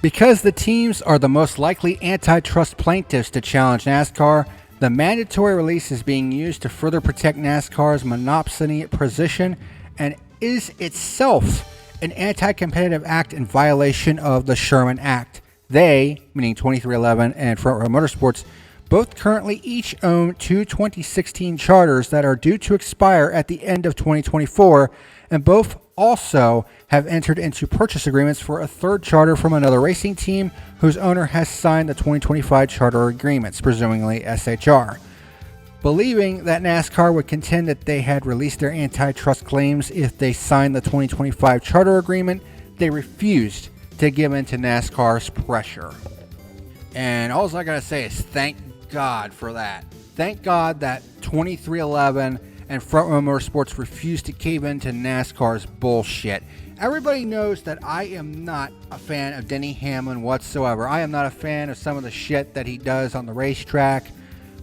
A: Because the teams are the most likely antitrust plaintiffs to challenge NASCAR, the mandatory release is being used to further protect NASCAR's monopoly position and is itself an anti-competitive act in violation of the Sherman Act. They, meaning 23XI and Front Row Motorsports, both currently each own two 2016 charters that are due to expire at the end of 2024, and both also have entered into purchase agreements for a third charter from another racing team whose owner has signed the 2025 charter agreements, presumably SHR. Believing that NASCAR would contend that they had released their antitrust claims if they signed the 2025 charter agreement, they refused to give in to NASCAR's pressure. And all I gotta say is thank God for that. Thank God that 23XI and Front Row Motorsports refused to cave into NASCAR's bullshit. Everybody knows that I am not a fan of Denny Hamlin whatsoever. I am not a fan of some of the shit that he does on the racetrack.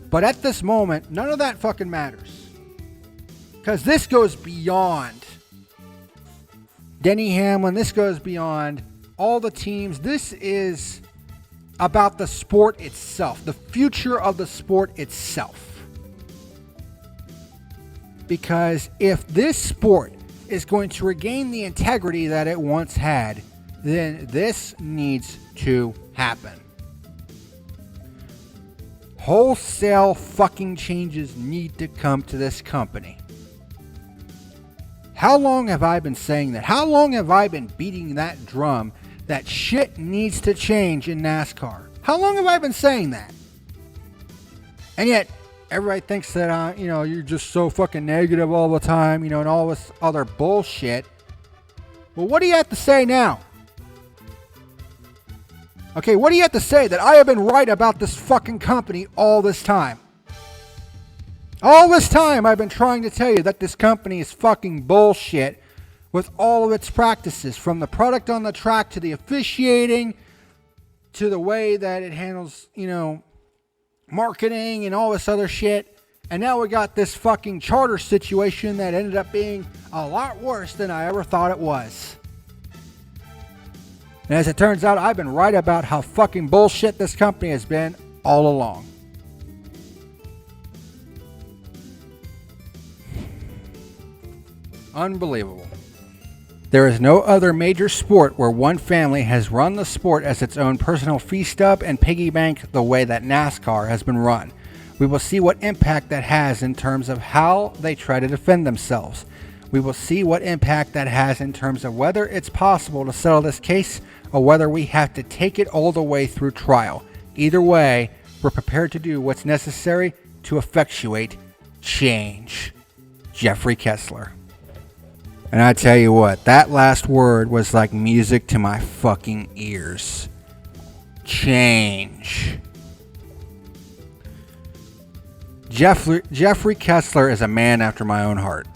A: But at this moment, none of that fucking matters. Because this goes beyond Denny Hamlin. This goes beyond all the teams. This is about the sport itself. The future of the sport itself. Because if this sport is going to regain the integrity that it once had, then this needs to happen. Wholesale fucking changes need to come to this company. How long have I been saying that? How long have I been beating that drum that shit needs to change in NASCAR? How long have I been saying that? And yet, everybody thinks that, you're just so fucking negative all the time, and all this other bullshit. Well, what do you have to say now? Okay, what do you have to say that I have been right about this fucking company all this time? All this time I've been trying to tell you that this company is fucking bullshit with all of its practices, from the product on the track to the officiating to the way that it handles, marketing and all this other shit. And now we got this fucking charter situation that ended up being a lot worse than I ever thought it was. And as it turns out, I've been right about how fucking bullshit this company has been all along. Unbelievable. There is no other major sport where one family has run the sport as its own personal fee stub and piggy bank the way that NASCAR has been run. We will see what impact that has in terms of how they try to defend themselves. We will see what impact that has in terms of whether it's possible to settle this case or whether we have to take it all the way through trial. Either way, we're prepared to do what's necessary to effectuate change. Jeffrey Kessler. And I tell you what, that last word was like music to my fucking ears. Change. Jeffrey Kessler is a man after my own heart.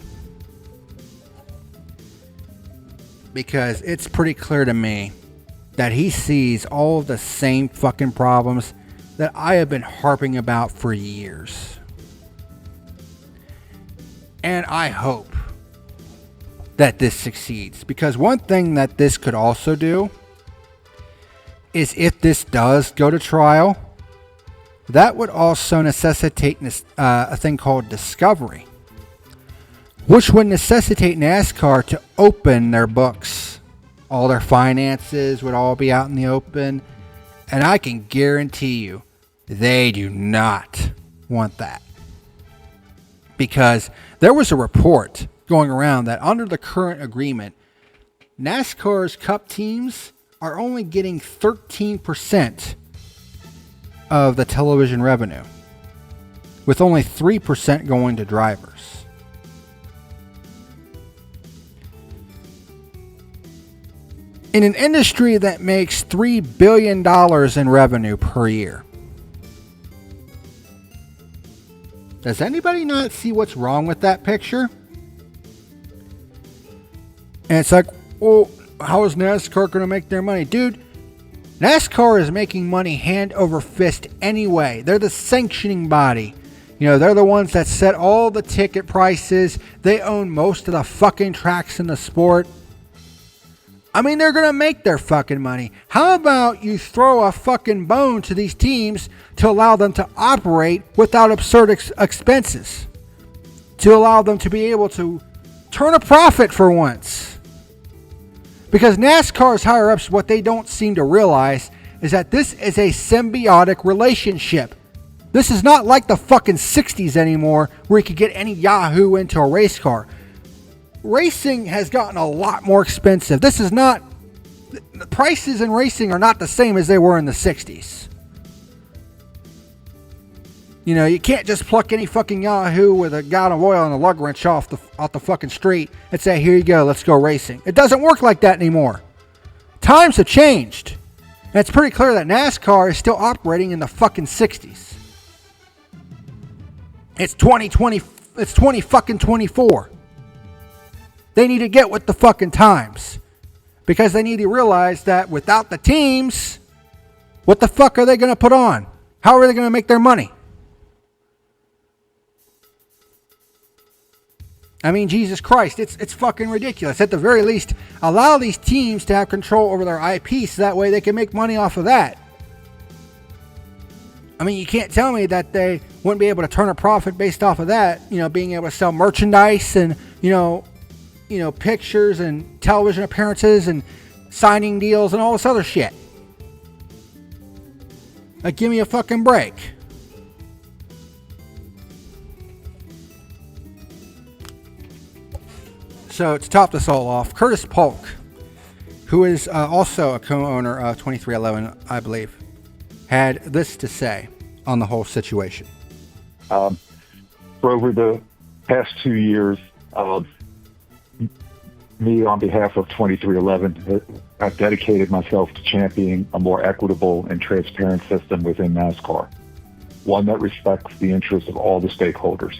A: Because it's pretty clear to me that he sees all of the same fucking problems that I have been harping about for years. And I hope that this succeeds. Because one thing that this could also do is if this does go to trial, that would also necessitate a thing called discovery, which would necessitate NASCAR to open their books. All their finances would all be out in the open. And I can guarantee you, they do not want that. Because there was a report going around that under the current agreement, NASCAR's Cup teams are only getting 13% of the television revenue, with only 3% going to drivers. In an industry that makes $3 billion in revenue per year, does anybody not see what's wrong with that picture? And it's like, well, how is NASCAR going to make their money? Dude, NASCAR is making money hand over fist anyway. They're the sanctioning body. You know, they're the ones that set all the ticket prices. They own most of the fucking tracks in the sport. I mean, they're going to make their fucking money. How about you throw a fucking bone to these teams to allow them to operate without absurd expenses? To allow them to be able to turn a profit for once. Because NASCAR's higher-ups, what they don't seem to realize is that this is a symbiotic relationship. This is not like the fucking 60s anymore where you could get any Yahoo into a race car. Racing has gotten a lot more expensive. This is not... The prices in racing are not the same as they were in the 60s. You know, you can't just pluck any fucking Yahoo with a gallon of oil and a lug wrench off the fucking street and say, here you go, let's go racing. It doesn't work like that anymore. Times have changed. And it's pretty clear that NASCAR is still operating in the fucking 60s. It's 2020, it's 2024. They need to get with the fucking times. Because they need to realize that without the teams, what the fuck are they going to put on? How are they going to make their money? I mean, Jesus Christ, it's fucking ridiculous. At the very least, allow these teams to have control over their IP so that way they can make money off of that. I mean, you can't tell me that they wouldn't be able to turn a profit based off of that, you know, being able to sell merchandise and, you know, pictures and television appearances and signing deals and all this other shit. Like, give me a fucking break. So to top this all off, Curtis Polk, who is also a co-owner of 23XI, I believe, had this to say on the whole situation.
E: For over the past 2 years, me on behalf of 23XI, I've dedicated myself to championing a more equitable and transparent system within NASCAR, one that respects the interests of all the stakeholders.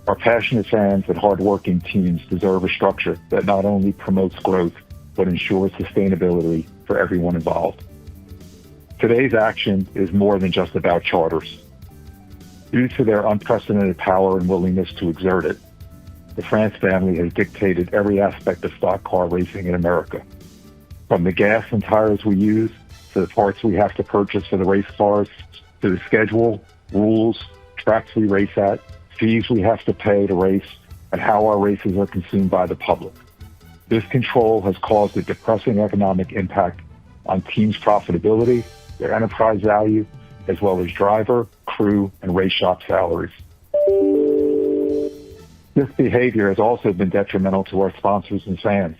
E: Our passionate fans and hardworking teams deserve a structure that not only promotes growth, but ensures sustainability for everyone involved. Today's action is more than just about charters. Due to their unprecedented power and willingness to exert it, the France family has dictated every aspect of stock car racing in America. From the gas and tires we use, to the parts we have to purchase for the race cars, to the schedule, rules, tracks we race at, fees we have to pay to race, and how our races are consumed by the public. This control has caused a depressing economic impact on teams' profitability, their enterprise value, as well as driver, crew, and race shop salaries. This behavior has also been detrimental to our sponsors and fans.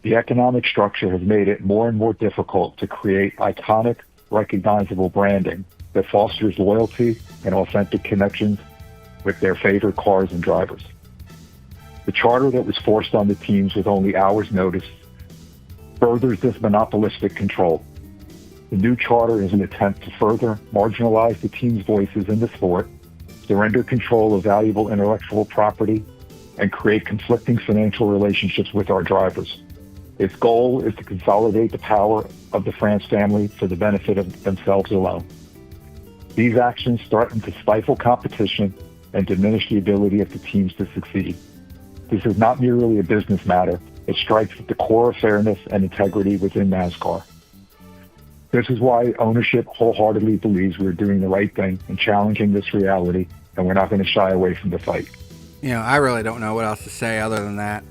E: The economic structure has made it more and more difficult to create iconic, recognizable branding that fosters loyalty and authentic connections with their favorite cars and drivers. The charter that was forced on the teams with only hours' notice furthers this monopolistic control. The new charter is an attempt to further marginalize the team's voices in the sport, surrender control of valuable intellectual property, and create conflicting financial relationships with our drivers. Its goal is to consolidate the power of the France family for the benefit of themselves alone. These actions threaten to stifle competition and diminish the ability of the teams to succeed. This is not merely a business matter. It strikes at the core of fairness and integrity within NASCAR. This is why ownership wholeheartedly believes we're doing the right thing and challenging this reality, and we're not going to shy away from the fight.
A: You know, I really don't know what else to say other than that.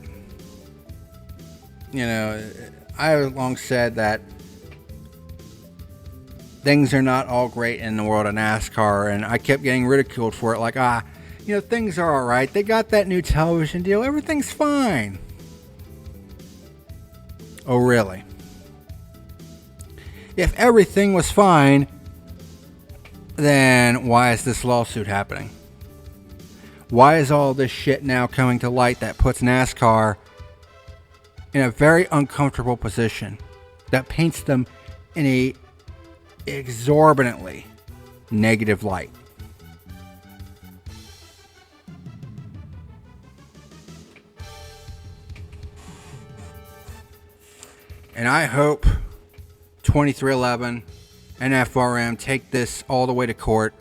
A: You know, I have long said that things are not all great in the world of NASCAR, and I kept getting ridiculed for it, like, you know, things are all right. They got that new television deal. Everything's fine. Oh, really? If everything was fine, then why is this lawsuit happening? Why is all this shit now coming to light that puts NASCAR in a very uncomfortable position, that paints them in a exorbitantly negative light? And I hope 23XI and FRM take this all the way to court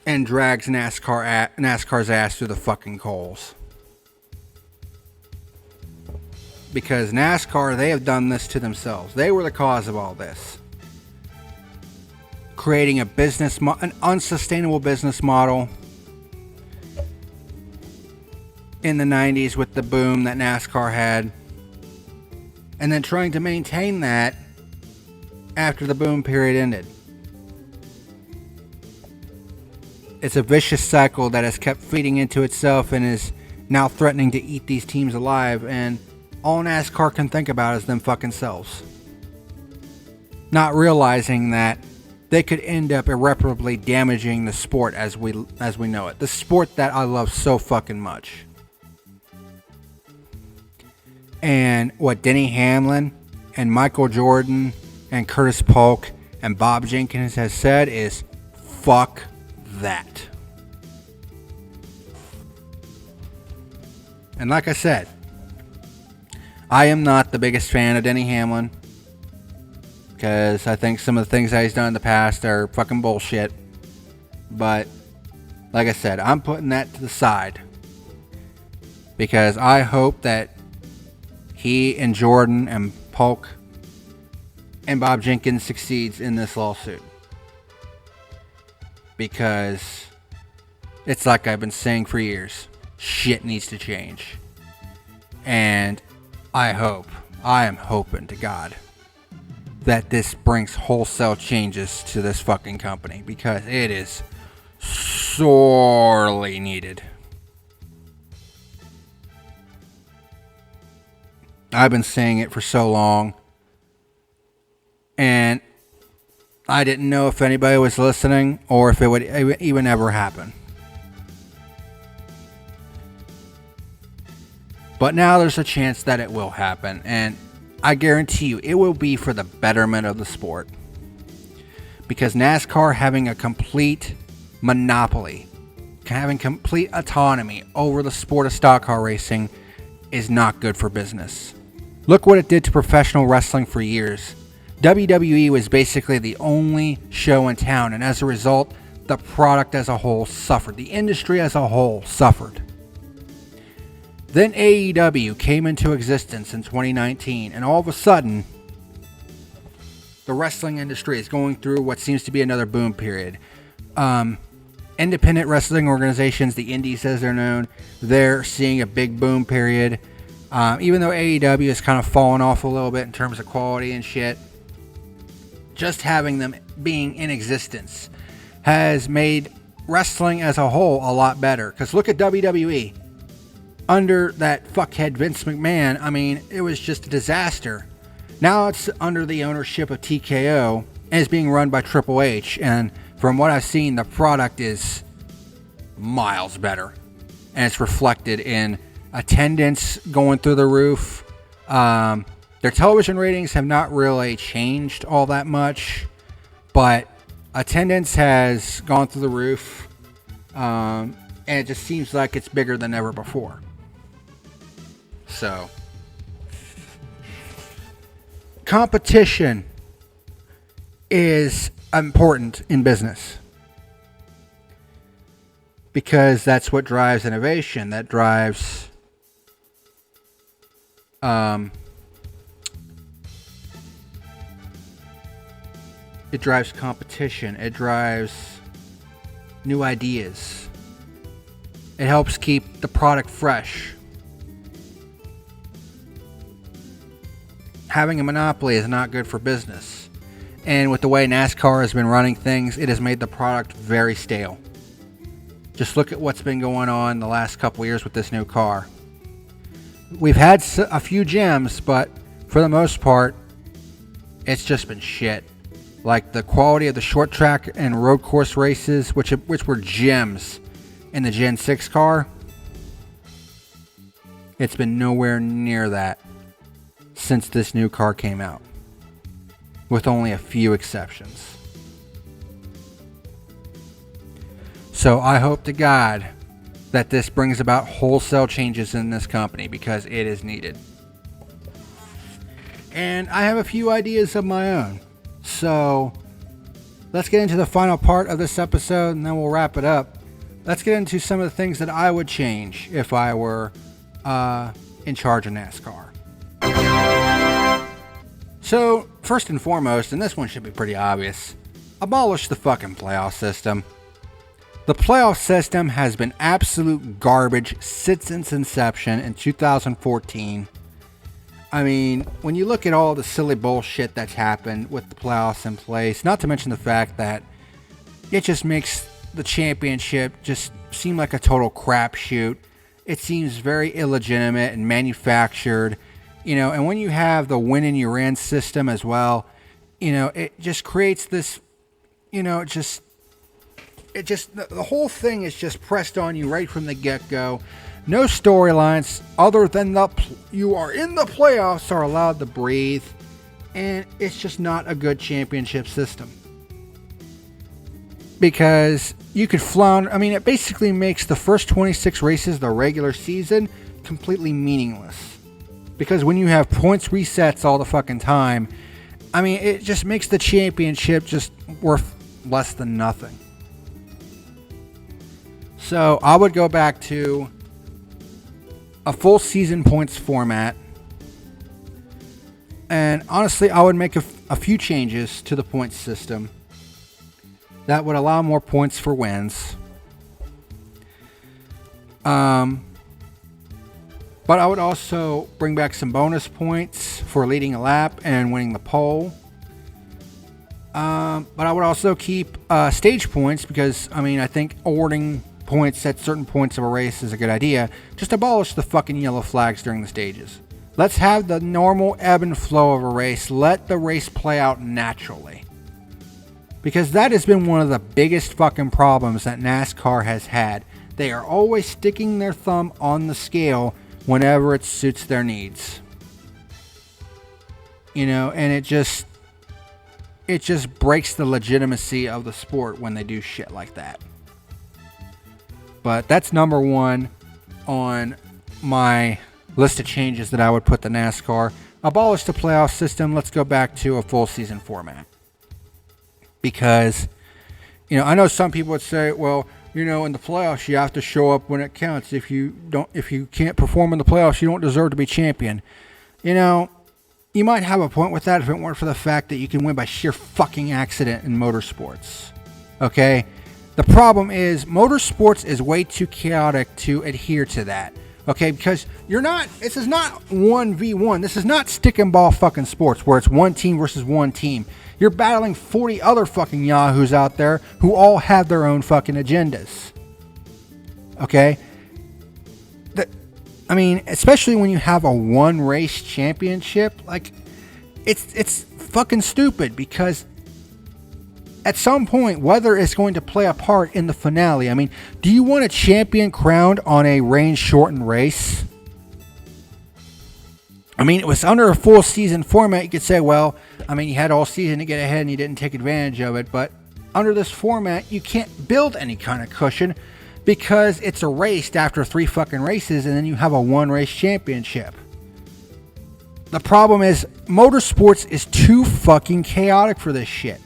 A: and drags NASCAR's ass through the fucking coals. Because NASCAR, they have done this to themselves. They were the cause of all this. Creating an unsustainable business model in the 90s with the boom that NASCAR had. And then trying to maintain that after the boom period ended. It's a vicious cycle that has kept feeding into itself and is now threatening to eat these teams alive, and all NASCAR can think about is them fucking selves. Not realizing that they could end up irreparably damaging the sport as we know it. The sport that I love so fucking much. And what Denny Hamlin and Michael Jordan and Curtis Polk and Bob Jenkins has said is, fuck that. And like I said, I am not the biggest fan of Denny Hamlin, because I think some of the things that he's done in the past are fucking bullshit. But like I said, I'm putting that to the side, because I hope that he and Jordan and Polk and Bob Jenkins succeeds in this lawsuit. Because it's like I've been saying for years, shit needs to change. And I am hoping to God that this brings wholesale changes to this fucking company, because it is sorely needed. I've been saying it for so long, and I didn't know if anybody was listening or if it would even ever happen. But now there's a chance that it will happen, and I guarantee you it will be for the betterment of the sport. Because NASCAR having a complete monopoly, having complete autonomy over the sport of stock car racing is not good for business. Look what it did to professional wrestling for years. WWE was basically the only show in town, and as a result, the product as a whole suffered. The industry as a whole suffered. Then AEW came into existence in 2019, and all of a sudden, the wrestling industry is going through what seems to be another boom period. Independent wrestling organizations, the indies as they're known, they're seeing a big boom period. Even though AEW has kind of fallen off a little bit in terms of quality and shit, just having them being in existence has made wrestling as a whole a lot better. Because look at WWE. Under that fuckhead Vince McMahon, I mean, it was just a disaster. Now it's under the ownership of TKO and is being run by Triple H. And from what I've seen, the product is miles better. And it's reflected in attendance going through the roof. Their television ratings have not really changed all that much, but attendance has gone through the roof. And it just seems like it's bigger than ever before. So, competition is important in business because that's what drives innovation. That drives it drives competition. It drives new ideas. It helps keep the product fresh. Having a monopoly is not good for business. And with the way NASCAR has been running things, it has made the product very stale. Just look at what's been going on the last couple years with this new car. We've had a few gems, but for the most part, it's just been shit. Like the quality of the short track and road course races, which were gems in the Gen 6 car, it's been nowhere near that since this new car came out, with only a few exceptions. So I hope to God that this brings about wholesale changes in this company because it is needed. And I have a few ideas of my own. So let's get into the final part of this episode and then we'll wrap it up. Let's get into some of the things that I would change if I were in charge of NASCAR. So, first and foremost, and this one should be pretty obvious, abolish the fucking playoff system. The playoff system has been absolute garbage since its inception in 2014. I mean, when you look at all the silly bullshit that's happened with the playoffs in place, not to mention the fact that it just makes the championship just seem like a total crapshoot. It seems very illegitimate and manufactured. You know, and when you have the win and you're in system as well, you know, it just creates this, you know, the whole thing is just pressed on you right from the get-go. No storylines other than you are in the playoffs are allowed to breathe, and it's just not a good championship system. Because you could flounder, I mean, it basically makes the first 26 races of the regular season completely meaningless. Because when you have points resets all the fucking time, I mean, it just makes the championship just worth less than nothing. So I would go back to a full season points format. And honestly, I would make a few changes to the points system that would allow more points for wins. But I would also bring back some bonus points for leading a lap and winning the pole. But I would also keep stage points because, I mean, I think awarding points at certain points of a race is a good idea. Just abolish the fucking yellow flags during the stages. Let's have the normal ebb and flow of a race. Let the race play out naturally. Because that has been one of the biggest fucking problems that NASCAR has had. They are always sticking their thumb on the scale whenever it suits their needs. You know, and it just breaks the legitimacy of the sport when they do shit like that. But that's number one on my list of changes that I would put to NASCAR. Abolish the playoff system. Let's go back to a full season format. Because, I know some people would say, well, in the playoffs, you have to show up when it counts. If you can't perform in the playoffs, you don't deserve to be champion. You might have a point with that if it weren't for the fact that you can win by sheer fucking accident in motorsports. Okay? The problem is motorsports is way too chaotic to adhere to that. Okay? Because this is not 1v1. This is not stick and ball fucking sports where it's one team versus one team. You're battling 40 other fucking yahoos out there who all have their own fucking agendas. Okay? Especially when you have a one race championship, it's fucking stupid because at some point, weather is going to play a part in the finale. Do you want a champion crowned on a rain shortened race? It was under a full season format. You could say, well, you had all season to get ahead and you didn't take advantage of it. But under this format, you can't build any kind of cushion because it's erased after 3 fucking races and then you have a one race championship. The problem is motorsports is too fucking chaotic for this shit.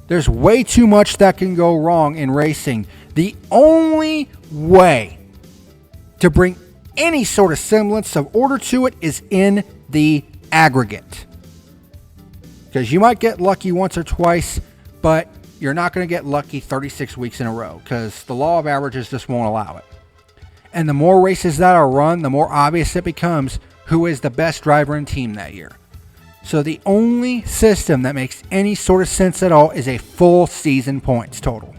A: There's way too much that can go wrong in racing. The only way to bring any sort of semblance of order to it is in the aggregate. Because you might get lucky once or twice, but you're not going to get lucky 36 weeks in a row because the law of averages just won't allow it. And the more races that are run, the more obvious it becomes who is the best driver and team that year. So the only system that makes any sort of sense at all is a full season points total.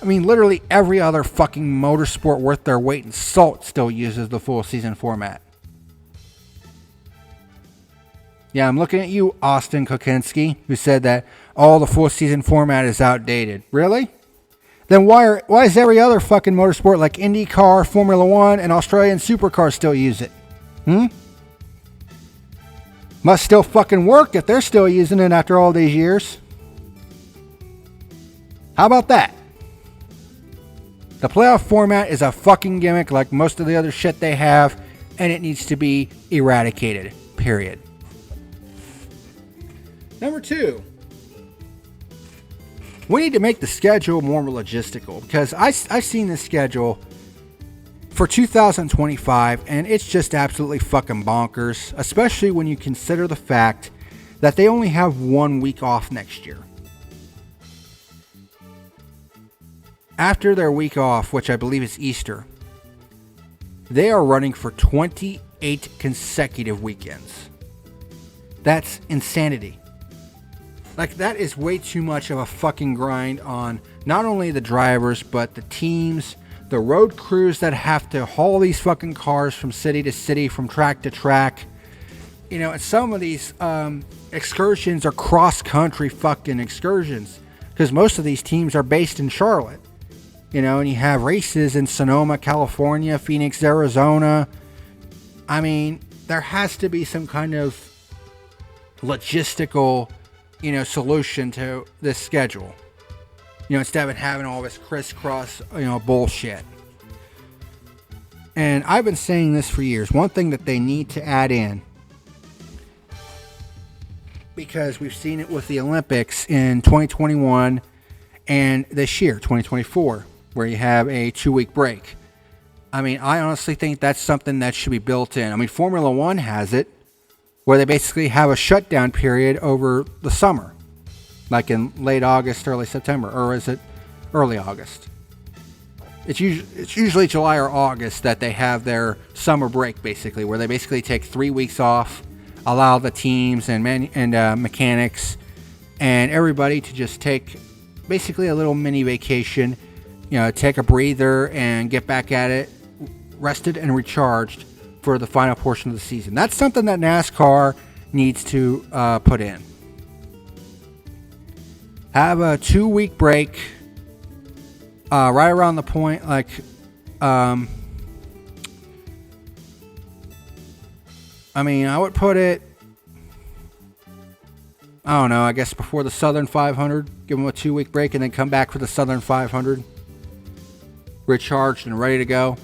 A: Literally every other fucking motorsport worth their weight in salt still uses the full season format. Yeah, I'm looking at you, Austin Kokinski, who said that all the full season format is outdated. Really? Then why is every other fucking motorsport like IndyCar, Formula One, and Australian Supercars still use it? Must still fucking work if they're still using it after all these years. How about that? The playoff format is a fucking gimmick like most of the other shit they have, and it needs to be eradicated. Period. Number 2. We need to make the schedule more logistical because I've seen this schedule for 2025 and it's just absolutely fucking bonkers, especially when you consider the fact that they only have 1 week off next year. After their week off, which I believe is Easter, they are running for 28 consecutive weekends. That's insanity. That is way too much of a fucking grind on not only the drivers, but the teams, the road crews that have to haul these fucking cars from city to city, from track to track. And some of these excursions are cross-country fucking excursions because most of these teams are based in Charlotte. And you have races in Sonoma, California, Phoenix, Arizona. There has to be some kind of logistical solution to this schedule. Instead of having all this crisscross, bullshit. And I've been saying this for years. One thing that they need to add in, because we've seen it with the Olympics in 2021 and this year, 2024, where you have a 2-week break. I honestly think that's something that should be built in. Formula One has it, where they basically have a shutdown period over the summer, like in late August, early September, or is it early August? It's usually July or August that they have their summer break, basically, where they basically take 3 weeks off, allow the teams and mechanics and everybody to just take basically a little mini vacation, take a breather and get back at it, rested and recharged for the final portion of the season. That's something that NASCAR needs to put in. Have a 2-week break right around the point, I would put it, I don't know, I guess before the Southern 500, give them a 2-week break and then come back for the Southern 500, recharged and ready to go.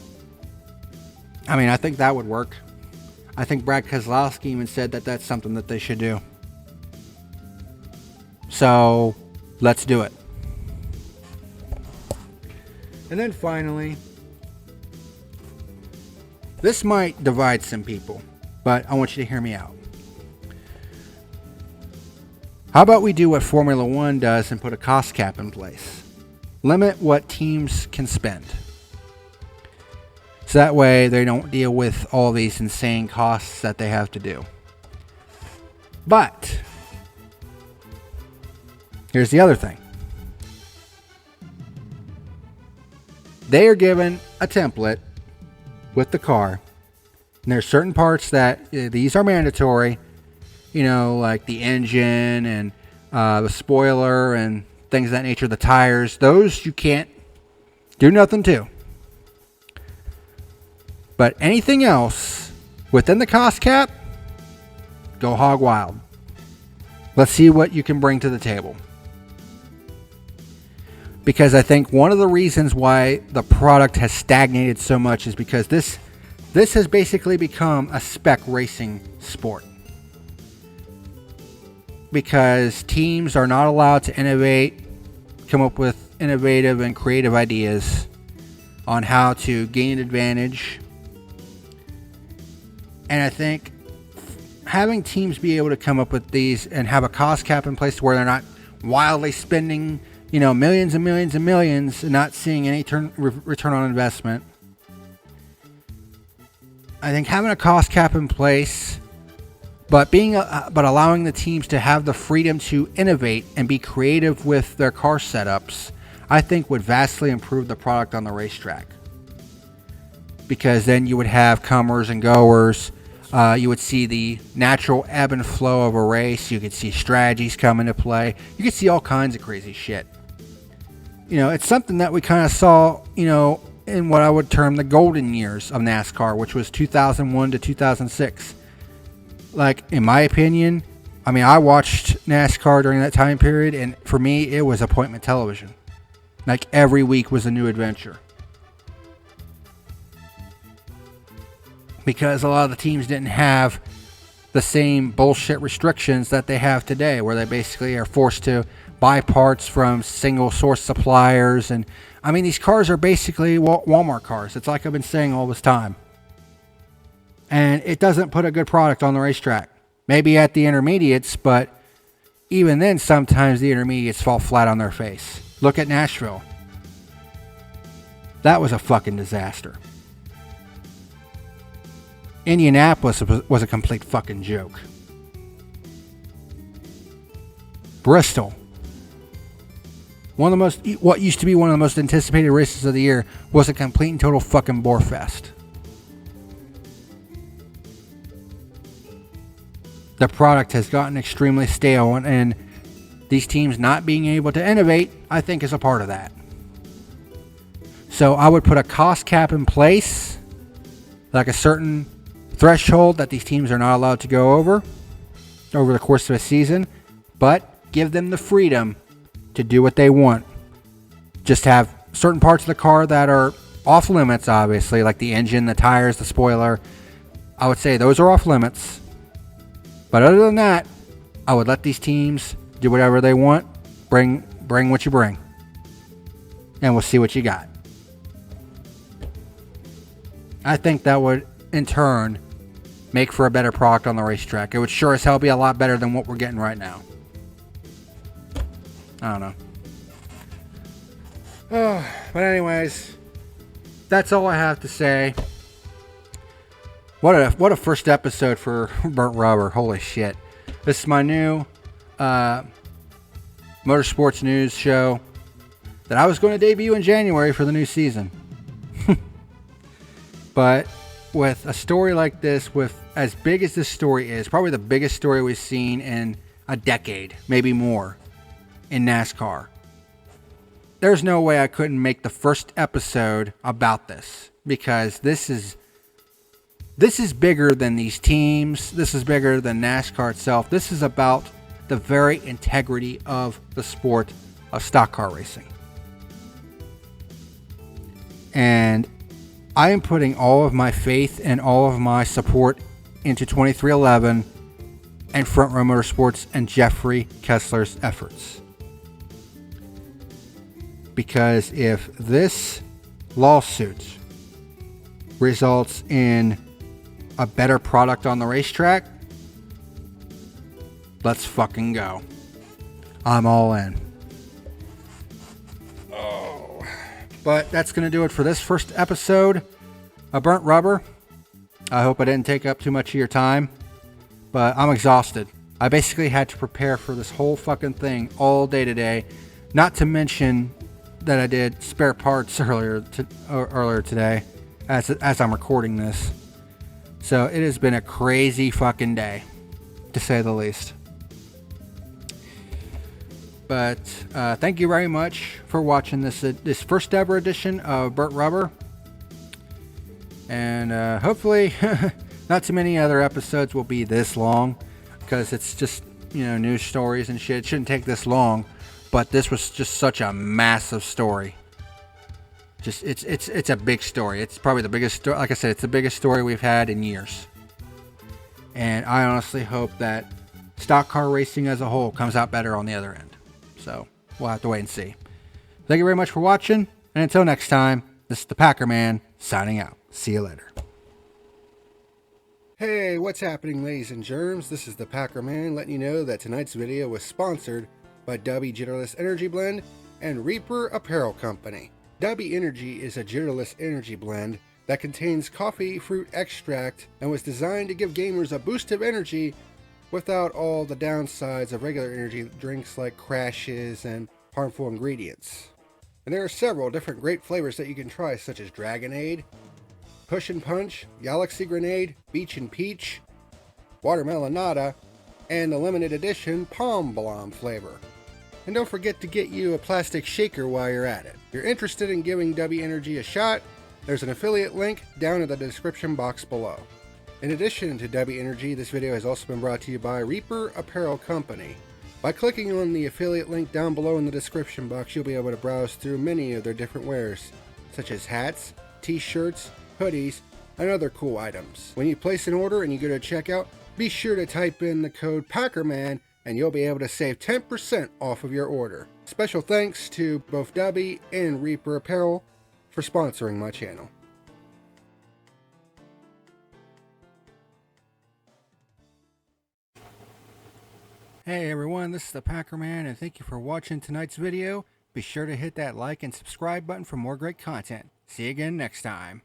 A: I think that would work. I think Brad Keselowski even said that that's something that they should do. So, Let's do it. And then finally, this might divide some people, but I want you to hear me out. How about we do what Formula One does and put a cost cap in place? Limit what teams can spend. So that way they don't deal with all these insane costs that they have to do. But here's the other thing. They are given a template with the car. And there's certain parts that these are mandatory. You know, like the engine and the spoiler and things of that nature. The tires. Those you can't do nothing to. But anything else within the cost cap, go hog wild. Let's see what you can bring to the table. Because I think one of the reasons why the product has stagnated so much is because this has basically become a spec racing sport. Because teams are not allowed to innovate, come up with innovative and creative ideas on how to gain an advantage. And I think having teams be able to come up with these and have a cost cap in place where they're not wildly spending, millions and millions and millions and not seeing any return on investment. I think having a cost cap in place, but allowing the teams to have the freedom to innovate and be creative with their car setups, I think would vastly improve the product on the racetrack. Because then you would have comers and goers. You would see the natural ebb and flow of a race. You could see strategies come into play. You could see all kinds of crazy shit. It's something that we kind of saw, in what I would term the golden years of NASCAR, which was 2001 to 2006. Like, in my opinion, I watched NASCAR during that time period, and for me, it was appointment television. Like, every week was a new adventure. Because a lot of the teams didn't have the same bullshit restrictions that they have today, where they basically are forced to buy parts from single source suppliers. And these cars are basically Walmart cars. It's like I've been saying all this time. And it doesn't put a good product on the racetrack. Maybe at the intermediates, but even then, sometimes the intermediates fall flat on their face. Look at Nashville. That was a fucking disaster. Indianapolis was a complete fucking joke. Bristol. What used to be one of the most anticipated races of the year was a complete and total fucking bore fest. The product has gotten extremely stale, and these teams not being able to innovate, I think, is a part of that. So I would put a cost cap in place, like a certain threshold that these teams are not allowed to go over the course of a season, but give them the freedom to do what they want. Just have certain parts of the car that are off limits, obviously, like the engine, the tires, the spoiler. I would say those are off limits. But other than that, I would let these teams do whatever they want. Bring what you bring. And we'll see what you got. I think that would, in turn, make for a better product on the racetrack. It would sure as hell be a lot better than what we're getting right now. I don't know. But anyways, that's all I have to say. What a first episode for Burnt Rubber. Holy shit. This is my new motorsports news show that I was going to debut in January for the new season. But with a story like this, with as big as this story is, probably the biggest story we've seen in a decade, maybe more, in NASCAR, there's no way I couldn't make the first episode about this, because this is bigger than these teams. This is bigger than NASCAR itself. This is about the very integrity of the sport of stock car racing. And I am putting all of my faith and all of my support into 23XI and Front Row Motorsports and Jeffrey Kessler's efforts. because if this lawsuit results in a better product on the racetrack, let's fucking go. I'm all in. Oh. But that's going to do it for this first episode of Burnt Rubber. I hope I didn't take up too much of your time, but I'm exhausted. I basically had to prepare for this whole fucking thing all day today, not to mention that I did spare parts earlier today as I'm recording this. So it has been a crazy fucking day, to say the least. But thank you very much for watching this first ever edition of Burnt Rubber. And hopefully not too many other episodes will be this long, because it's just, news stories and shit. It shouldn't take this long, but this was just such a massive story. Just it's a big story. It's probably the biggest story. Like I said, it's the biggest story we've had in years. And I honestly hope that stock car racing as a whole comes out better on the other end. So we'll have to wait and see. Thank you very much for watching, and until next time, this is the PackerMan signing out. See you later. Hey, what's happening, ladies and germs? This is the PackerMan letting you know that tonight's video was sponsored by Dubby Jitterless Energy Blend and Reaper Apparel Company. Dubby Energy is a jitterless energy blend that contains coffee fruit extract and was designed to give gamers a boost of energy without all the downsides of regular energy drinks like crashes and harmful ingredients. And there are several different great flavors that you can try, such as Dragonade, Push and Punch, Galaxy Grenade, Beach and Peach, Watermelonada, and the limited edition Palm Blom flavor. And don't forget to get you a plastic shaker while you're at it. If you're interested in giving Dubby Energy a shot, there's an affiliate link down in the description box below. In addition to Dubby Energy, this video has also been brought to you by Reaper Apparel Company. By clicking on the affiliate link down below in the description box, you'll be able to browse through many of their different wares, such as hats, t-shirts, hoodies, and other cool items. When you place an order and you go to checkout, be sure to type in the code PackerMan and you'll be able to save 10% off of your order. Special thanks to both Dubby and Reaper Apparel for sponsoring my channel. Hey everyone, this is the PackerMan, and thank you for watching tonight's video. Be sure to hit that like and subscribe button for more great content. See you again next time.